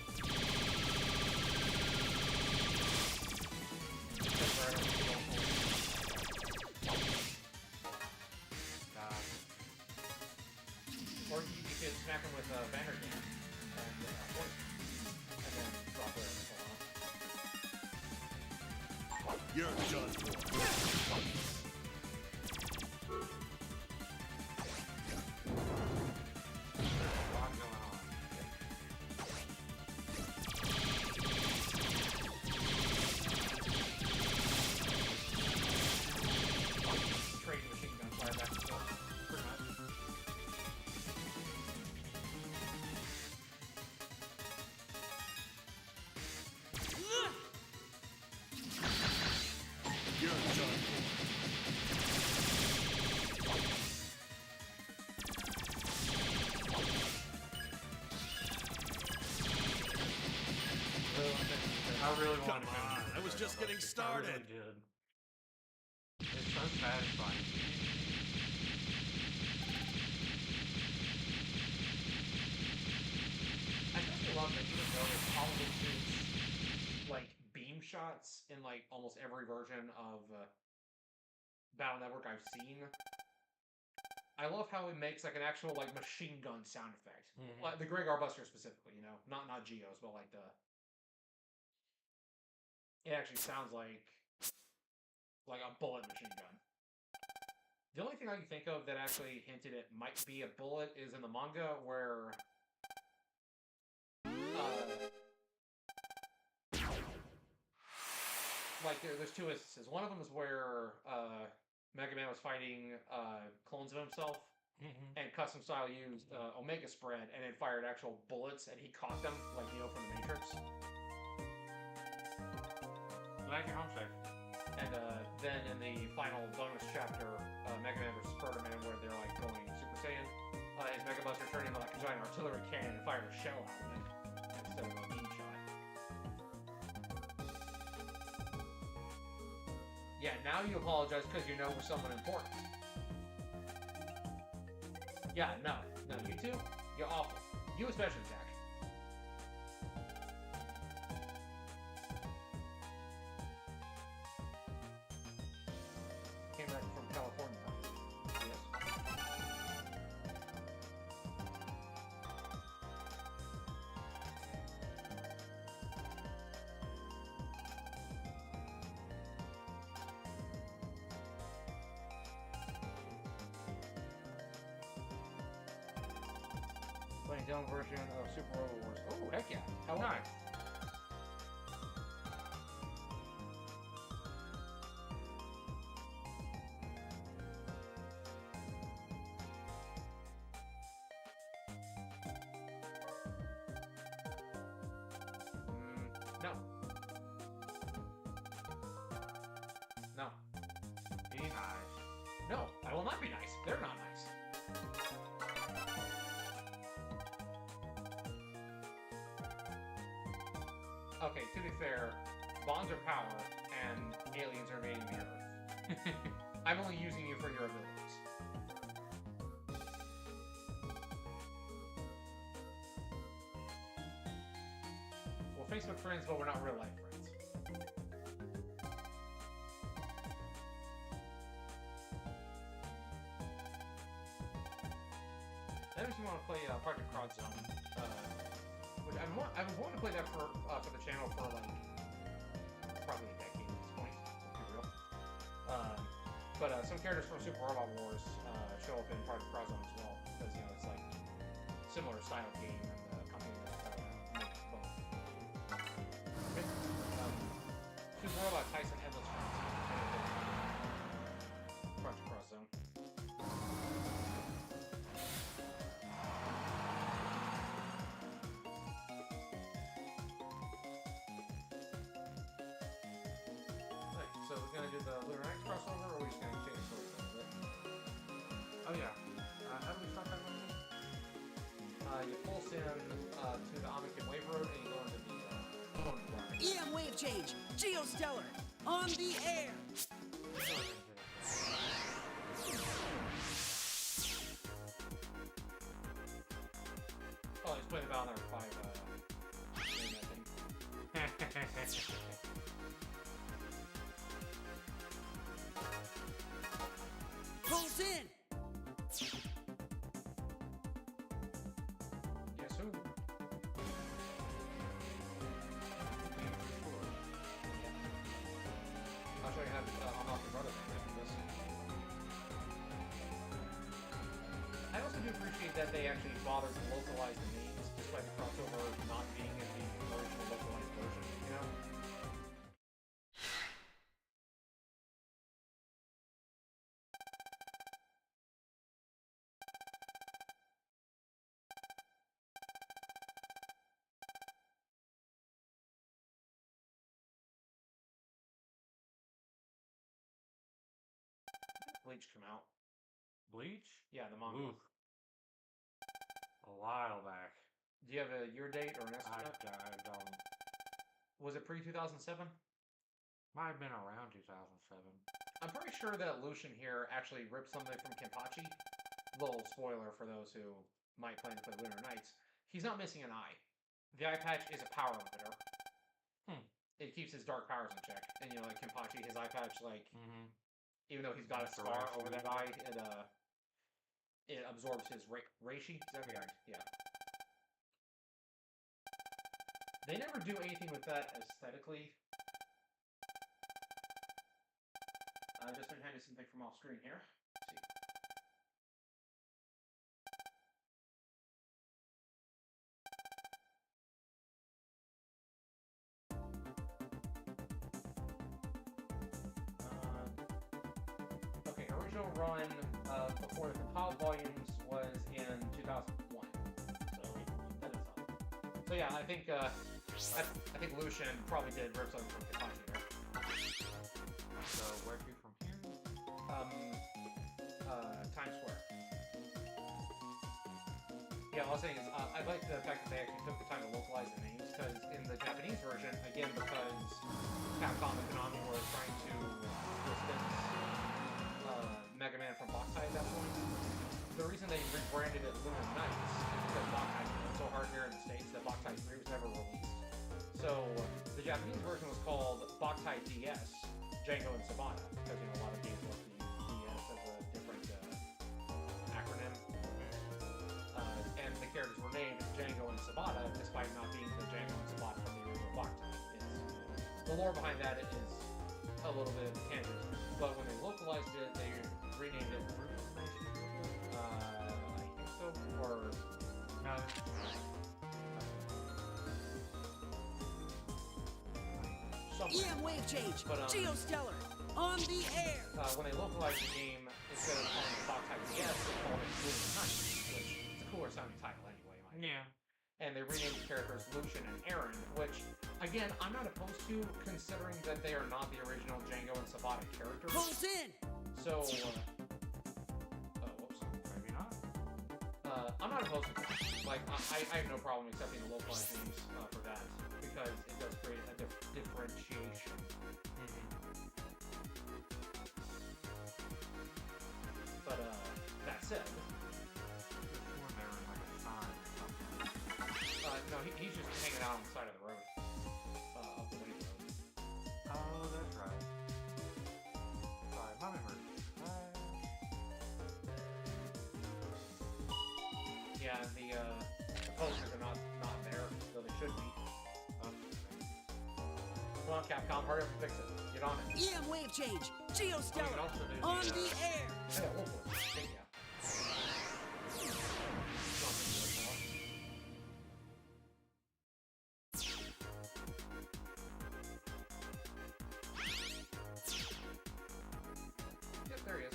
Or you could smack him with Vanderjam and Poison, and then drop the right on. You're done for. A lot going on. Trade machine gun fire back and forth, pretty much. You're done for. I really Come wanted to finish on, this I was right just now, getting but started. I really did. It's so satisfying. I especially love that even though it probably shoots like beam shots in like almost every version of Battle Network I've seen. I love how it makes like an actual like machine gun sound effect. Mhm. Like the Gregar Buster specifically, you know, not Geos, but like the. It actually sounds like a bullet machine gun. The only thing I can think of that actually hinted it might be a bullet is in the manga where like there's two instances. One of them is where Mega Man was fighting clones of himself and custom style used Omega Spread and it fired actual bullets and he caught them like Neo from the Matrix. Glad you're home safe. And then in the final bonus chapter, Mega Man vs. Proto Man, where they're like going Super Saiyan, his Mega Buster turned into like a giant artillery cannon and fired a shell out of it instead of a beam shot. Yeah, now you apologize because you know we're someone important. Yeah, no, you two, you're awful. You especially, Jack. Came back from California. Yes. Playing down version of Super Robot Wars. Oh, heck yeah. How Nice. No. No. Be nice. No, I will not be nice. They're not nice. Okay, to be fair, bonds are power, and aliens are invading the Earth. I'm only using you for your abilities. We're Facebook friends, but we're not real life friends. That makes me want to play Project Crowd Zone. Which I've been wanting to play that for the channel for like probably a decade at this point. To be real. But some characters from Super Robot Wars show up in Project Crowd Zone as well, because you know it's like similar style game and the company that makes both. Okay. Super Robot Tyson Endless Project Cross Zone. So we're gonna do the Lunar X crossover, or are we just gonna change the story a little bit? Oh yeah. How do we start that one? You pulse in to the Omnican Wave Road, and you go into the opponent line. EM wave change. Geostellar. On the air. Oh, just play the Valor 5 Pulse in. Guess who? I'll show you how to unlock your brother after this. I also do appreciate that they actually bothered to localize the names, despite the crossover not being in the original localized version, you know? Bleach come out. Bleach? Yeah, the manga. Ooh. A while back. Do you have a year date or an I estimate? don't. Was it pre-2007? Might have been around 2007. I'm pretty sure that Lucian here actually ripped something from Kenpachi. Little spoiler for those who might plan to play Lunar Knights. He's not missing an eye. The eye patch is a power limiter. It keeps his dark powers in check. And you know, like Kenpachi, his eye patch, like, even though he's got a scar over that eye, it absorbs his reishi. Is that right? Yeah. They never do anything with that aesthetically. I just been handed something from off screen here. Let's see. Okay, original run before the compiled volumes was in 2001. So that is something. So yeah, I think Lucian probably did rip something from Kenpachi there. So where to from here? Times Square. Yeah, all I was saying is I like the fact that they actually took the time to localize the names, because in the Japanese version, again, because Capcom and Konami were trying to distance Mega Man from Box High at that point, the reason they rebranded it Lunar Knights is because Boktai went so hard here in the States that Boktai 3 was never released. So the Japanese version was called Boktai DS, Django and Sabata, because a lot of games love to use DS as a different acronym. And the characters were named Django and Sabata, despite not being the Django and Sabata from the original Boktai. The lore behind that is a little bit of a tangent, but when they localized it, they renamed it. I think so, or No. something. EM wave change. But, Geostellar. On the air. When they localized the game, instead of calling it Boktai DS, they called it Lunar Knights, which is a cooler sounding title anyway, in my opinion. Yeah. And they renamed the characters Lucian and Aaron, which, again, I'm not opposed to, considering that they are not the original Django and Sabata characters. Pulse in. So, whoops. Maybe not. I'm not opposed to that. Like, I have no problem accepting the localized names for that, because it does create a differentiation. But, that said, no, he's just hanging out on the side of the road. Up the Wade Road. Oh, that's right. Sorry, my memory. Yeah, the posters are not there, though they should be. Come on, Capcom, hurry up and fix it. Get on it. EM wave change. Geostellar. also do On the, the air. Yeah, we'll put it. Yeah. Yep, there he is.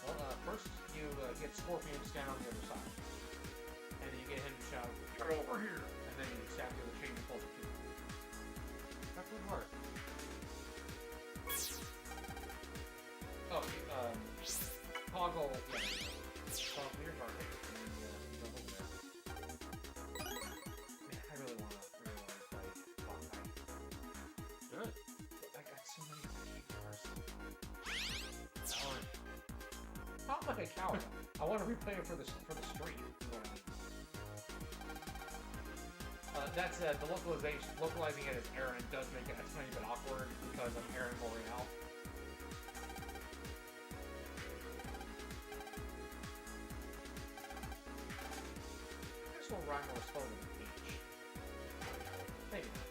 Well, first you get Scorpion to stand on the other side. And then you get him to shout, "Get over here!" And then you stab the other chain and pull the two. That would work. Oh, toggle, yeah. Toggle your target, and then you jump over there. Man, I really want to play Boktai. Good. I got so many games first. Not like a coward. I want to replay it for the stream. Is what I mean. That said, the localizing it as Aaron does make it a tiny bit awkward because of Aaron Boreal. This will rhyme more slowly than Peach. Maybe not.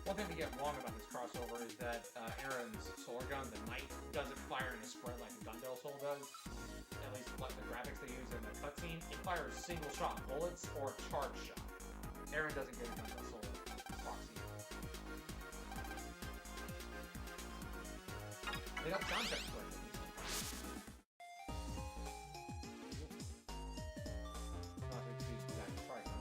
One thing to get wrong about this crossover is that Aaron's solar gun, the Knight, doesn't fire in a spread like a Gundel Soul does. At least like the graphics they use in the cutscene. It fires single shot bullets or a charge shot. Aaron doesn't get a Gundel Soul proxy. They got the sound effects for it, at least. Not to confuse the guy in the fire gun.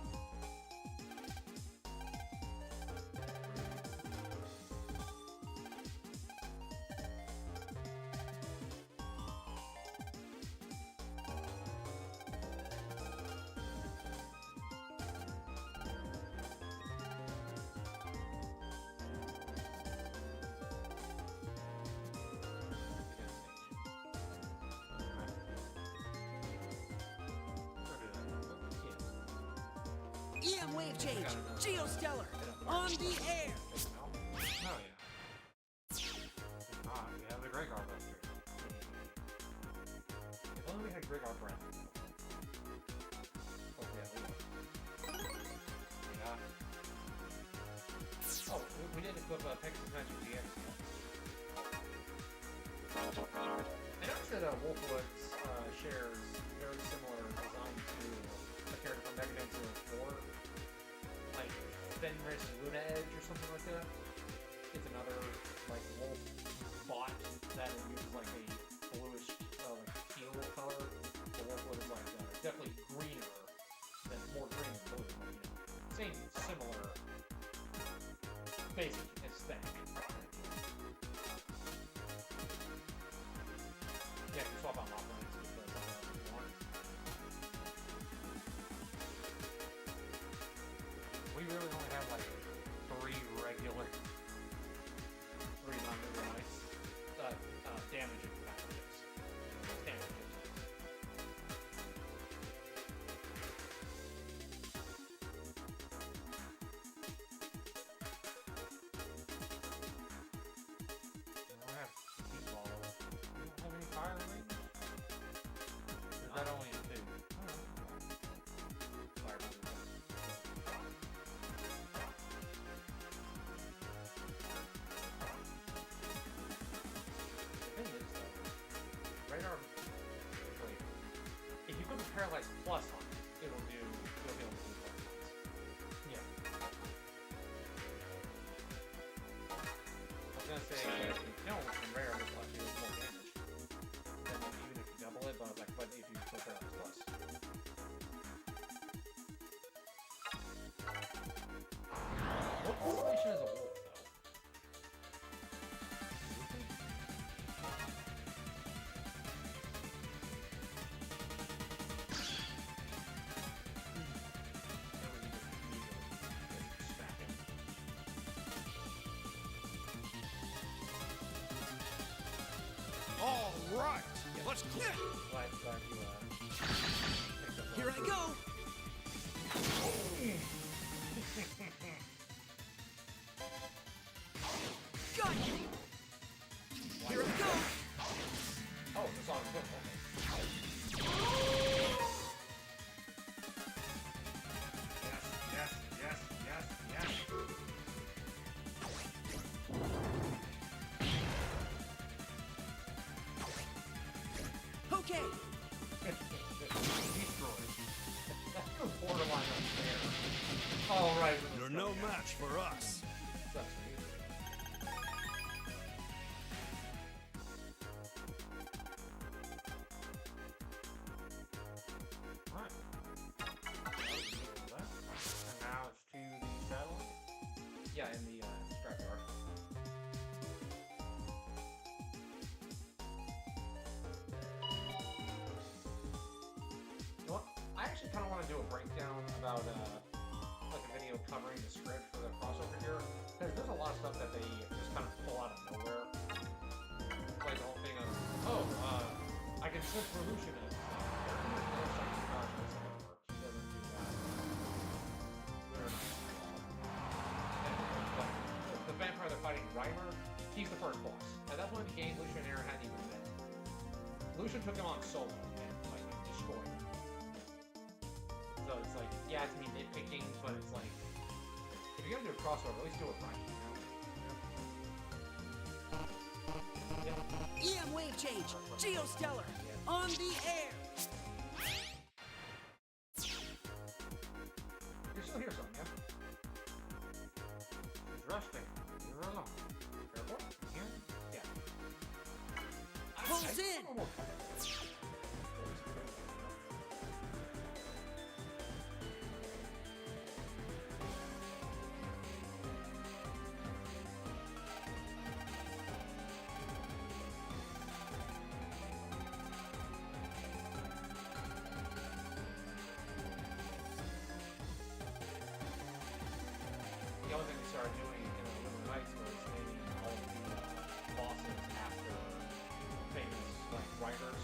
EM wave change. Geostellar. On the air. Oh, yeah. If not, we have the Grey Garbuster. If only we had Greg our breath. Oh, yeah, Yeah. oh, we didn't equip Pegasus Magic GX yet. I noticed that Wolfwood's shares very similar design to a character from Mega Man 04, like Fenris Luna Edge or something like that. It's another like wolf bot that uses like a bluish, like teal color. The Wolfwood is like definitely greener than more green than blue, but same similar basic aesthetic. Yeah, you can swap out Mop Lines with something else if you want. We really only have like 3 regular Much clearer. Glad you picked up Here I go. Got you. Here I go. Oh, the song is good. Yes, yes, yes, yes, yes. Okay. Destroyed. That's the borderline unfair. All right. You're no match for us. Sucks for you. Alright. And now it's to the satellite. Yeah, in the scrapyard. You know what? I actually kind of want to do a breakdown about like a video covering the script for the crossover here, because there's a lot of stuff that they just kind of pull out of nowhere. Like the whole thing of, oh, I can sense Revolution in it. He doesn't do that. The vampire they're fighting, Reimer, he's the first boss. At that point in the game, Lucian and Aaron hadn't even met. Lucian took him on solo and like destroyed him. So it's like, yeah, it's me nitpicking, but it's like, if you're gonna do a crossover, at least do it right, you know? EM wave change. Geostellar. On the air. You're still here, son, yeah? It's resting. You're alone. Airport? Here? Yeah. Pulls in. The other thing we started doing in Lunar Nights was naming all of the bosses after famous like writers.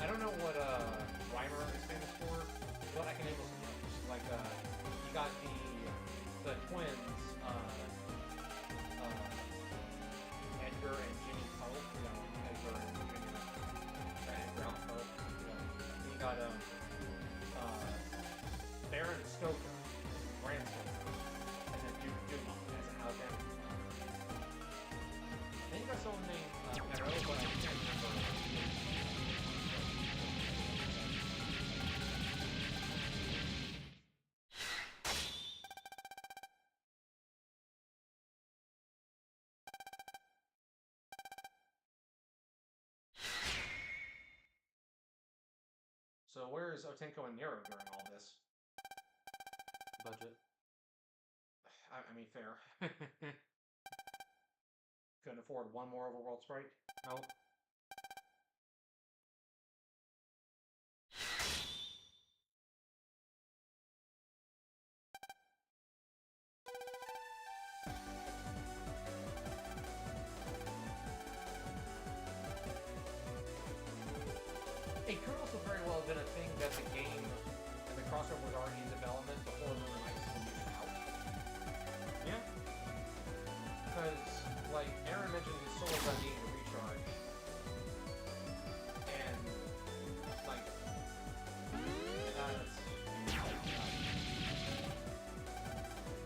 I don't know what Reimer is famous for, but I can name some others. Like you got the twins, Edgar and Ginny Poe. You know, Edgar and Virginia and Brown Poe. You know, you got Baron Stoker, Bram Stoker, and then Duma as an Alexander. Then you got someone named Nero, but I can't remember. So where is Otenko and Nero during all this? Budget. I mean, fair. Couldn't afford one more overworld sprite? Nope. It could also very well have been a thing that the game and the crossover was already in development before Lunar Nights was even out. Yeah. Because, like, Aaron mentioned his solo gun needing to recharge. And, like,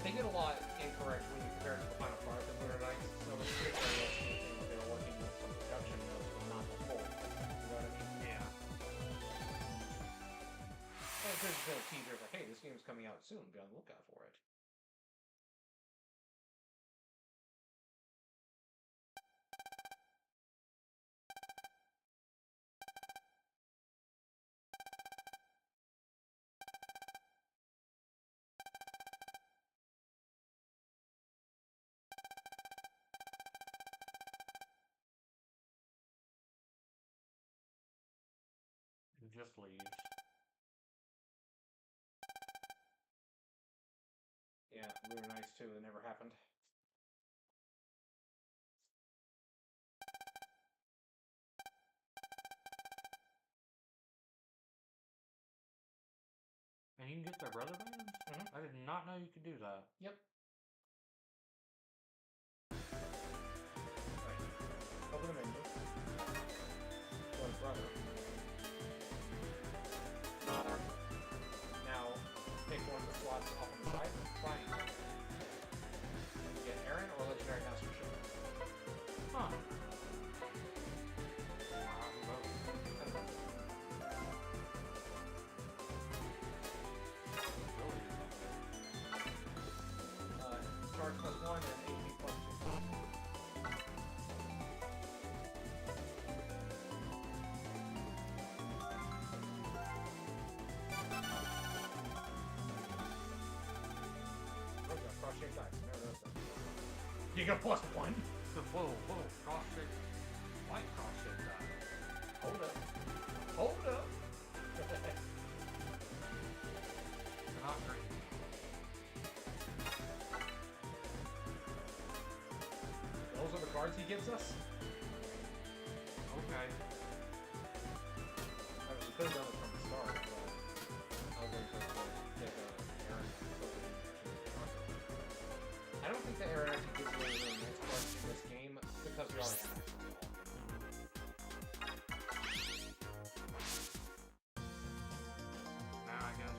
they get a lot incorrect when you compare it to the final product of Lunar Nights. So it's good for us to think that they were working with some production notes, but not the full. You know what I mean? Yeah. And it's just a teaser, like, hey, this game's coming out soon. Be on the lookout for it. It just leaves. Yeah, Lunar Nights 2, that never happened. get their brother bands? Mhm. I did not know you could do that. Yep. Right. Open the menu. Go to brother. Now, pick one of the slots off on the side. Triangle. You get Aaron or Legendary Master Chief. Huh. Charge plus 1 and HP plus 2. Cross-shaped dice. Never noticed that. You got plus 1. Whoa, cross-shaped. White cross-shaped die. Hold up. Hold up. Not green. Those are the cards he gives us? Okay. I mean, we could have done it from the start, but I was waiting for it to get Aaron. I don't think that Aaron actually gives away the next cards in this game because we already have access to all of them. Now I guess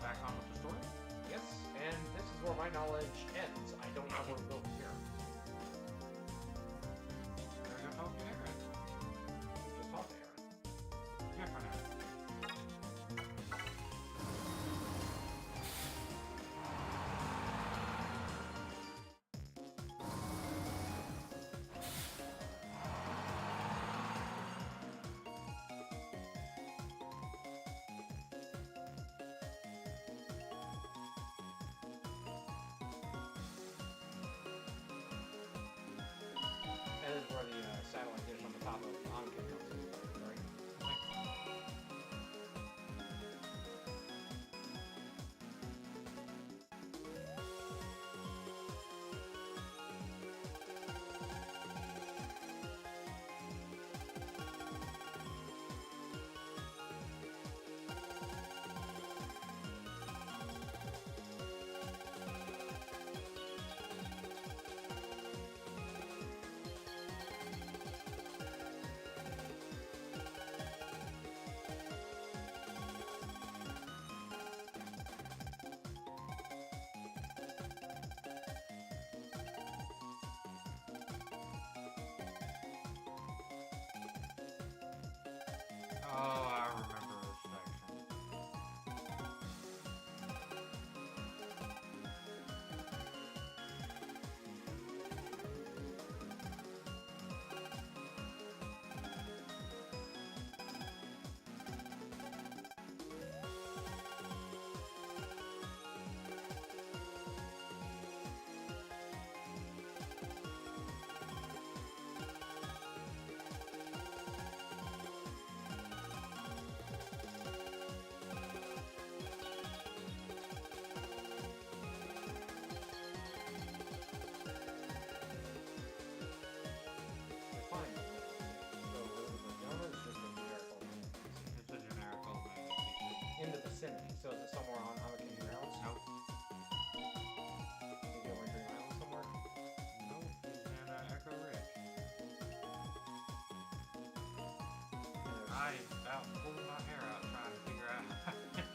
back on with the story. Yes, and this is where my knowledge ends. I don't know where to go from here. There you go, talk to Aaron. Just talk to Aaron. Yeah, for now. That is where the satellite dish on the top of Anka comes in, right? Oh, I remember this section. Fine. So, Madonna is just a generic old man. It's a generic old man feature. In the vicinity. So, is it somewhere on King Grounds? Nope. Maybe over Green Island somewhere? Nope, he's in Echo Ridge. I about pulled my hair out trying to figure out how to get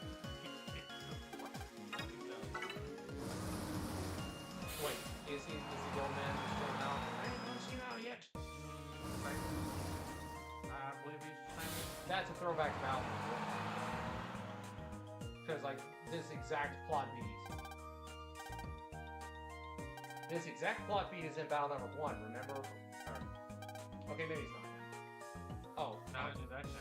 Wait, is he the old man who's still out? I haven't seen out yet. I believe he's the same. That's a throwback to Mountain. Because, like, this exact plot beat. This exact plot beat is in battle number 1, remember? Or, okay, maybe it's not. Oh, No, that's him.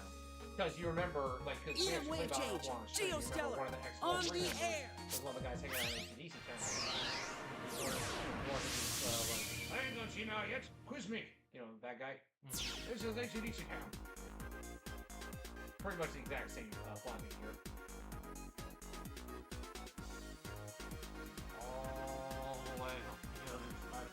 because you remember, like, because we EM actually wave played battle change. number 1 on stream. You remember Geostellar. one of the X On the air. was one of the guys hanging around ACDC camp. I ain't gonna see now yet. Quiz me. You know, that guy. This is ACDC camp. Pretty much the exact same plot beat here. All the way on the other side.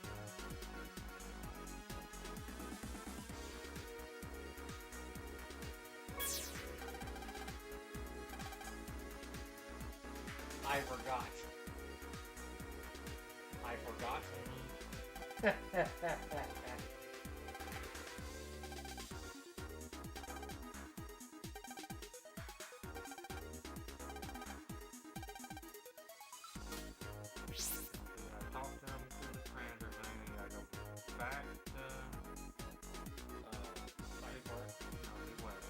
I forgot. I forgot. I talked to him through the transfer thing, and I go back to Fighting for it. no, he went.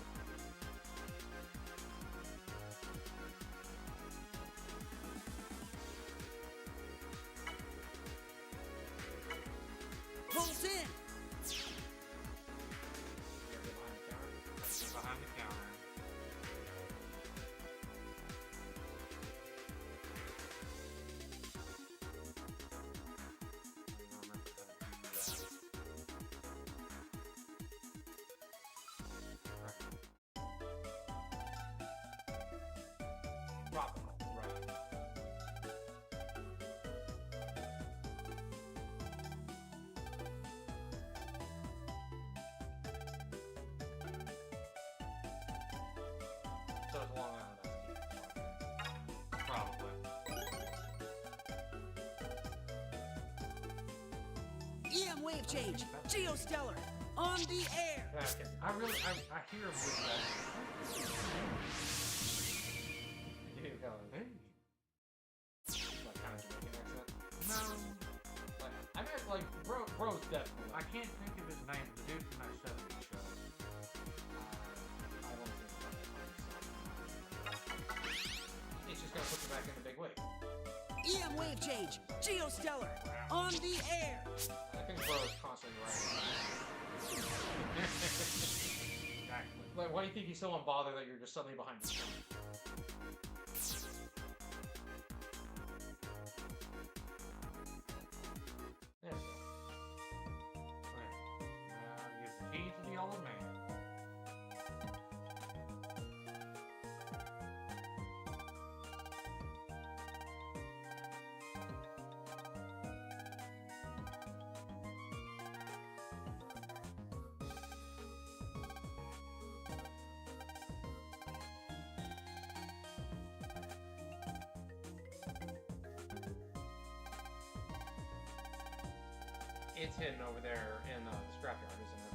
Pulls in. Yeah, get behind the counter. Get behind the counter. Tropical, right. So it's Long Island iced Probably. EM wave change. Geostellar. On the air. tea. I really, I hear him with that. You go. Hey. Like kind of Jamaican accent. No, Like I meant like bro's definitely. I can't think of his name. The dude from that 70s show. I don't think about that. It's just gonna put you back in the big wave. EM wave change. Geostellar. On the air. I think bro's constantly right. Exactly. Like, why do you think he's so unbothered that you're just suddenly behind his counter? There we go. Give the key to the old man. It's hidden over there in the scrapyard, isn't it?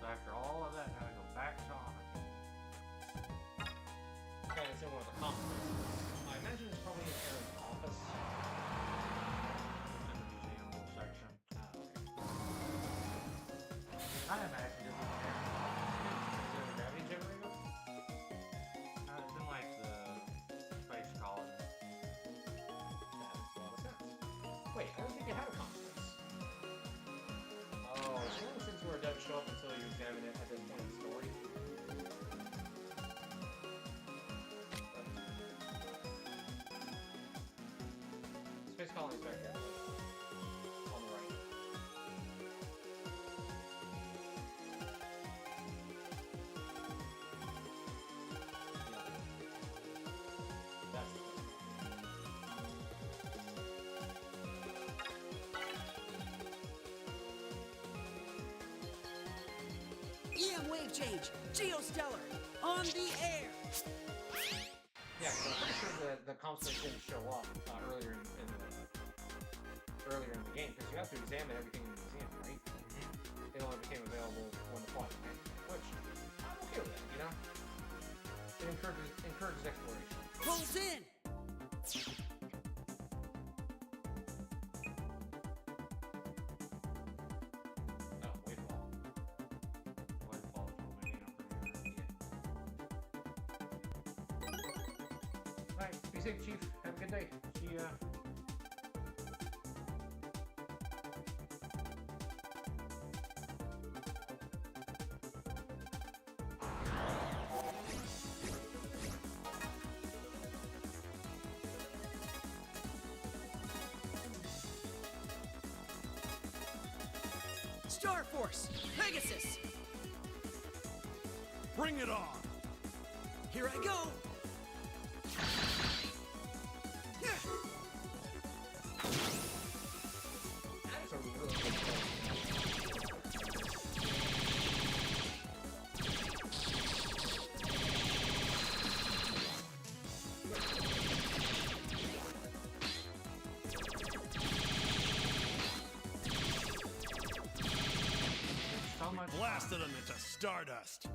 So after all of that, now I go back to Anakin. Okay, it's in one of the complexes. I imagine it's probably in Aaron's office. In the museum little section. Okay. I imagine it's in there. Is it a gravity generator? It's in like the space colony. That makes a lot of sense. Wait, I don't think it had a complex. Oh, it's one of those things where it doesn't show up until you examine it at this point in the story. Space colony's back here. On the right. Yeah. That's the EM wave change. Geostellar. On the air. Yeah, so I'm pretty sure the constants didn't show up earlier in the game because you have to examine everything in the museum, right? It only became available when the plot came, which I'm okay with that, you know. It encourages exploration. Pulls in. Oh, wavefall. Windfall told me, you know, pretty good. All right, be safe, Chief. Have a good day. See ya. Starforce, Pegasus. Bring it on. Here I go. That's a really good So much Blasted them into stardust. I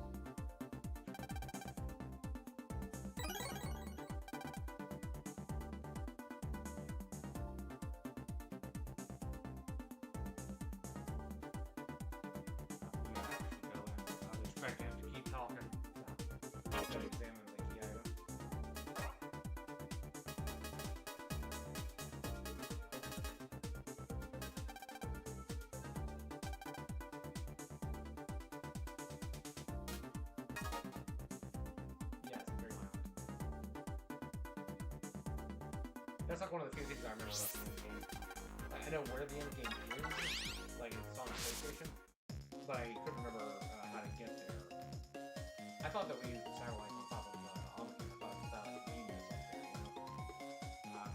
was expecting him to keep talking. to examine the key item. Yeah, it's very mild. That's like one of the few things I remember about the end game. I know where the end game is, like it's on the PlayStation, but I couldn't remember how to get there. I thought that we used the satellite on top of Omni. I thought that game was up there, you know?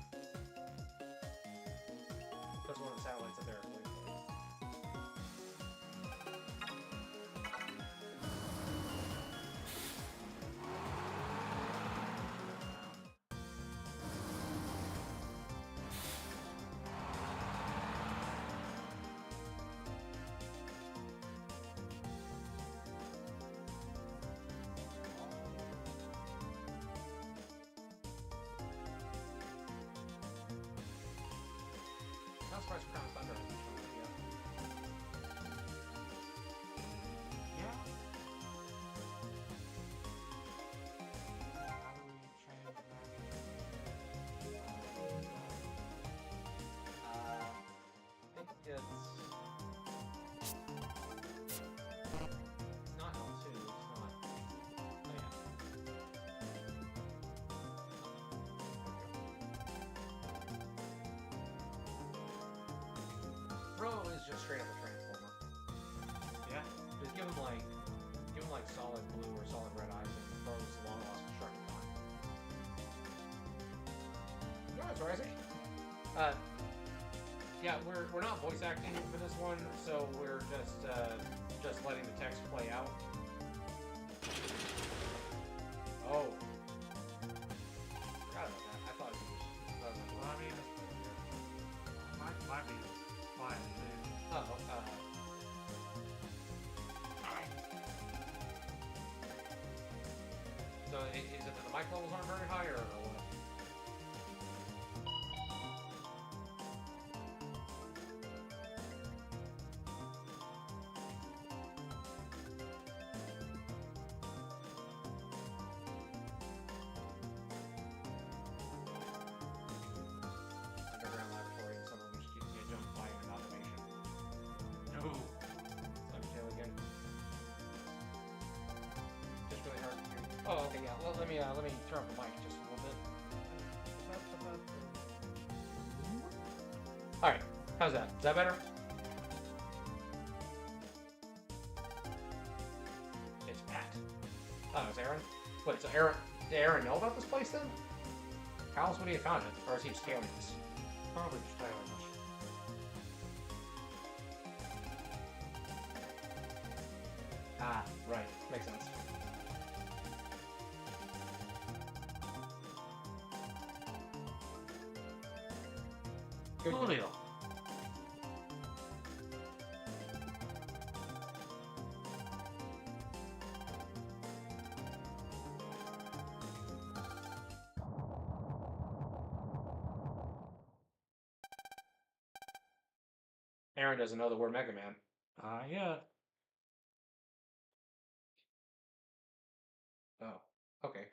That's one of the satellites up there. Not surprised for Crown of Thunder hasn't shown up yet. Yeah. How do we change that? I think it's not L2, it's not. Oh yeah. Bro is just straight up a transformer. Yeah. Just give him like solid blue or solid red eyes and Bro's long lost Constructicon. Nice, Rising. Yeah, we're not voice acting for this one, so we're just letting the text play out. Oh. Forgot about that. I thought it was. Well, I mean, might be fine too. So is it that the mic levels aren't very high, or what? Underground laboratory, and someone just keeps getting jumped by an automation. No. Undertale again. Just really hard to hear. Oh, okay, yeah. Well, let me turn up the mic just a little bit. All right, how's that? Is that better? It's Pat. Oh, it's Aaron. Wait, so Aaron? Did Aaron know about this place then? How else would he have found it? Or is he just scaling this? Probably just tailing this. Ah, right. Makes sense. good. Coolio. Aaron doesn't know that we're Mega Man. Yeah. Oh, okay.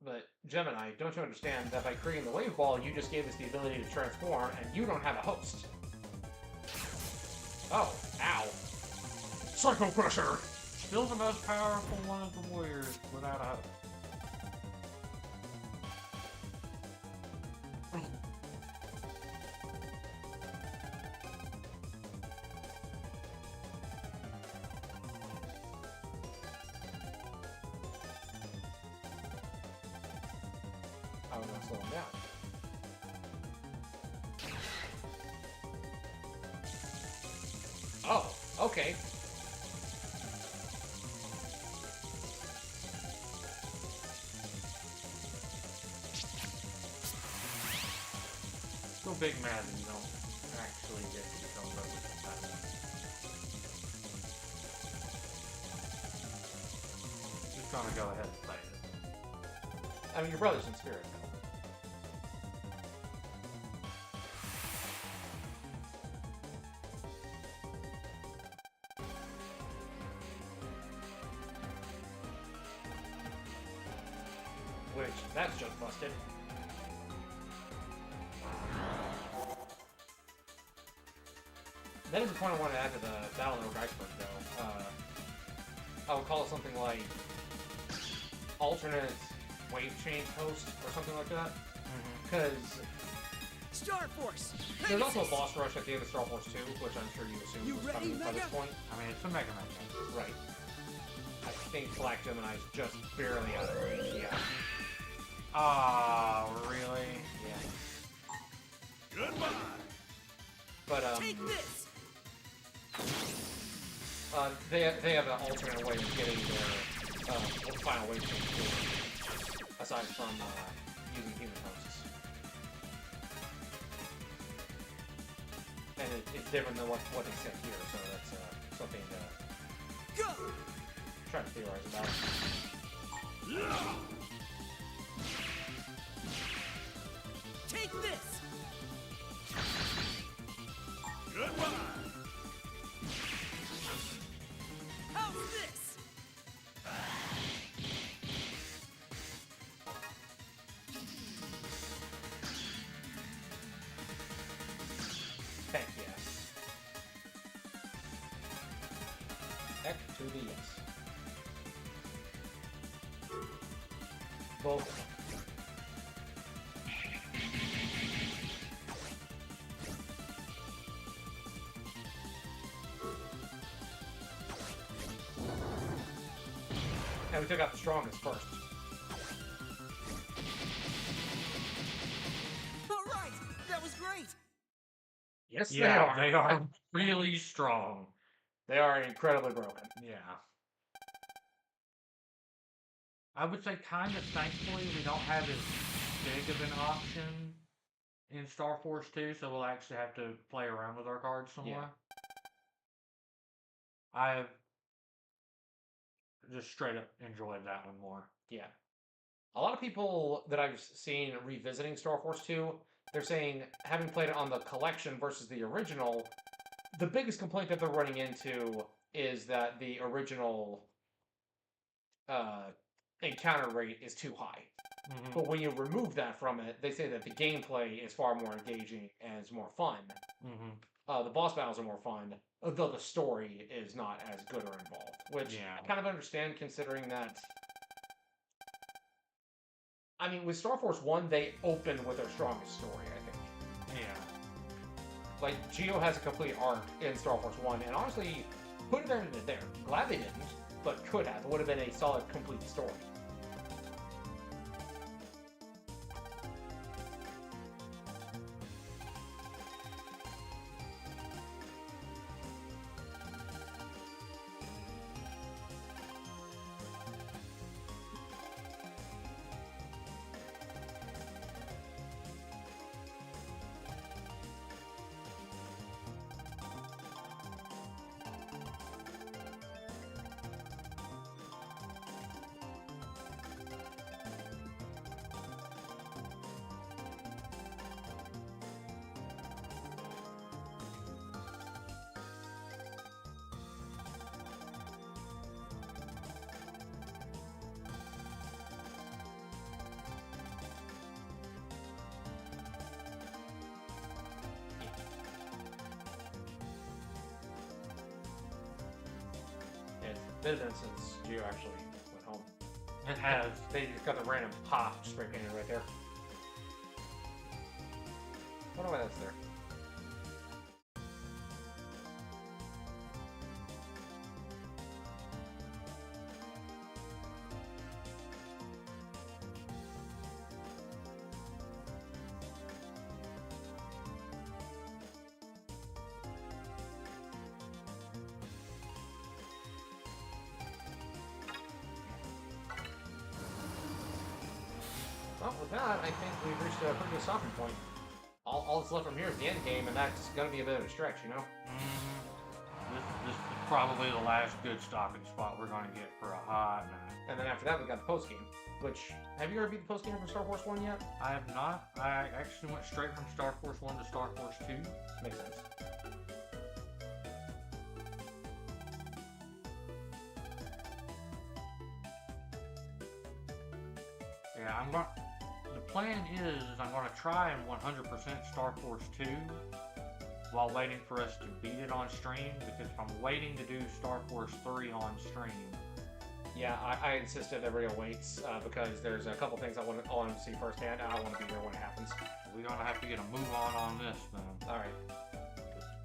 But, Gemini, don't you understand that by creating the wave ball, you just gave us the ability to transform, and you don't have a host? Oh, ow. Psycho Crusher! Still the most powerful one of the warriors without a hope. I was gonna slow him down. Oh, okay. Still big mad that you don't actually get to become brothers with that. Just gonna go ahead and play it. I mean, your brother's in spirit, though. Which, that's just busted. That is the point I want to add to the Battle over Iceberg, though. I would call it something like alternate wave change host or something like that. Because Starforce. there's also a boss rush at the end of Starforce 2, which I'm sure you assumed You was ready, coming by this Mega? point. I mean, it's a Mega Man game. Right. I think Black Gemini's just barely out of range, yeah. Oh, really? Yeah. Goodbye. But, Take this. they have an alternate way of getting their final wave change, aside from using human hosts. And it's different than what they said here, so that's something to Go. try to theorize about. Take this. Goodbye. How's this? Heck yes. Heck to the yes. Both of them. And we took out the strongest first. All right. That was great. Yes, Yeah, they are really strong. They are incredibly broken. Yeah. I would say kind of thankfully we don't have as big of an option in Star Force 2, so we'll actually have to play around with our cards some more. I've just straight up enjoyed that one more. Yeah. A lot of people that I've seen revisiting Star Force 2, they're saying, having played it on the collection versus the original, the biggest complaint that they're running into is that the original encounter rate is too high. Mm-hmm. But when you remove that from it, they say that the gameplay is far more engaging and is more fun. Mm-hmm. The boss battles are more fun, though the story is not as good or involved. Which I kind of understand, considering that... I mean, with Star Force 1, they open with their strongest story, I think. Yeah. Like, Geo has a complete arc in Star Force 1, and honestly, could have ended it there. Glad they didn't, but could have. It would have been a solid, complete story. been a minute since Geo actually went home. It has. They just got the random pop spray painted right there. I wonder why that's there. Well, with that, I think we've reached a pretty good stopping point. All that's left from here is the end game, and that's going to be a bit of a stretch, you know? This is probably the last good stopping spot we're going to get for a hot night. And then after that, we got the post game. Which, have you ever beat the post game from Star Force 1 yet? I have not. I actually went straight from Star Force 1 to Star Force 2. Makes sense. Yeah, the plan is I'm going to try and 100% Star Force 2 while waiting for us to beat it on stream, because if I'm waiting to do Star Force 3 on stream. Yeah, I insisted everybody waits because there's a couple things I want to see firsthand, and I want to be there when it happens. We're going to have to get a move on this then. Alright.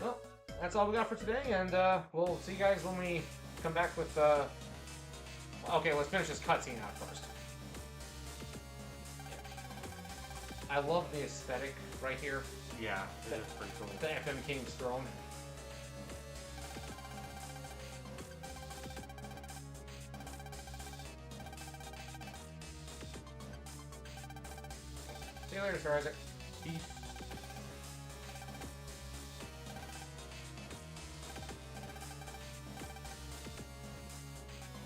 Well, that's all we got for today, and we'll see you guys when we come back with... Okay, let's finish this cutscene out first. I love the aesthetic right here. Yeah, it is pretty cool. The FM King's throne. See you later, Sir Isaac. Peace.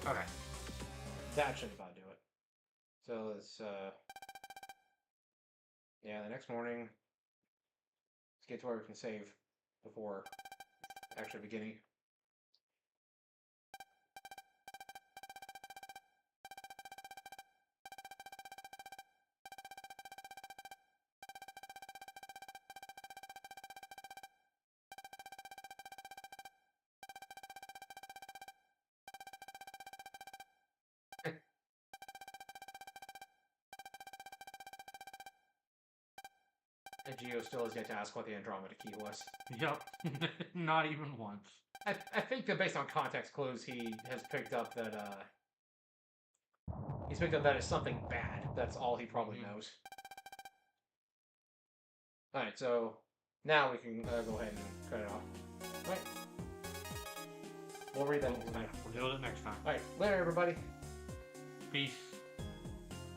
Okay. That should about do it. So let's, yeah, the next morning, let's get to where we can save before actually beginning. And Geo still has yet to ask what the Andromeda key was. Yep. Not even once. I think that based on context clues, he has picked up that, he's picked up that it's something bad. That's all he probably knows. Alright, so now we can go ahead and cut it off. Right. We'll read that next time. We'll deal with it next time. Alright, later everybody. Peace.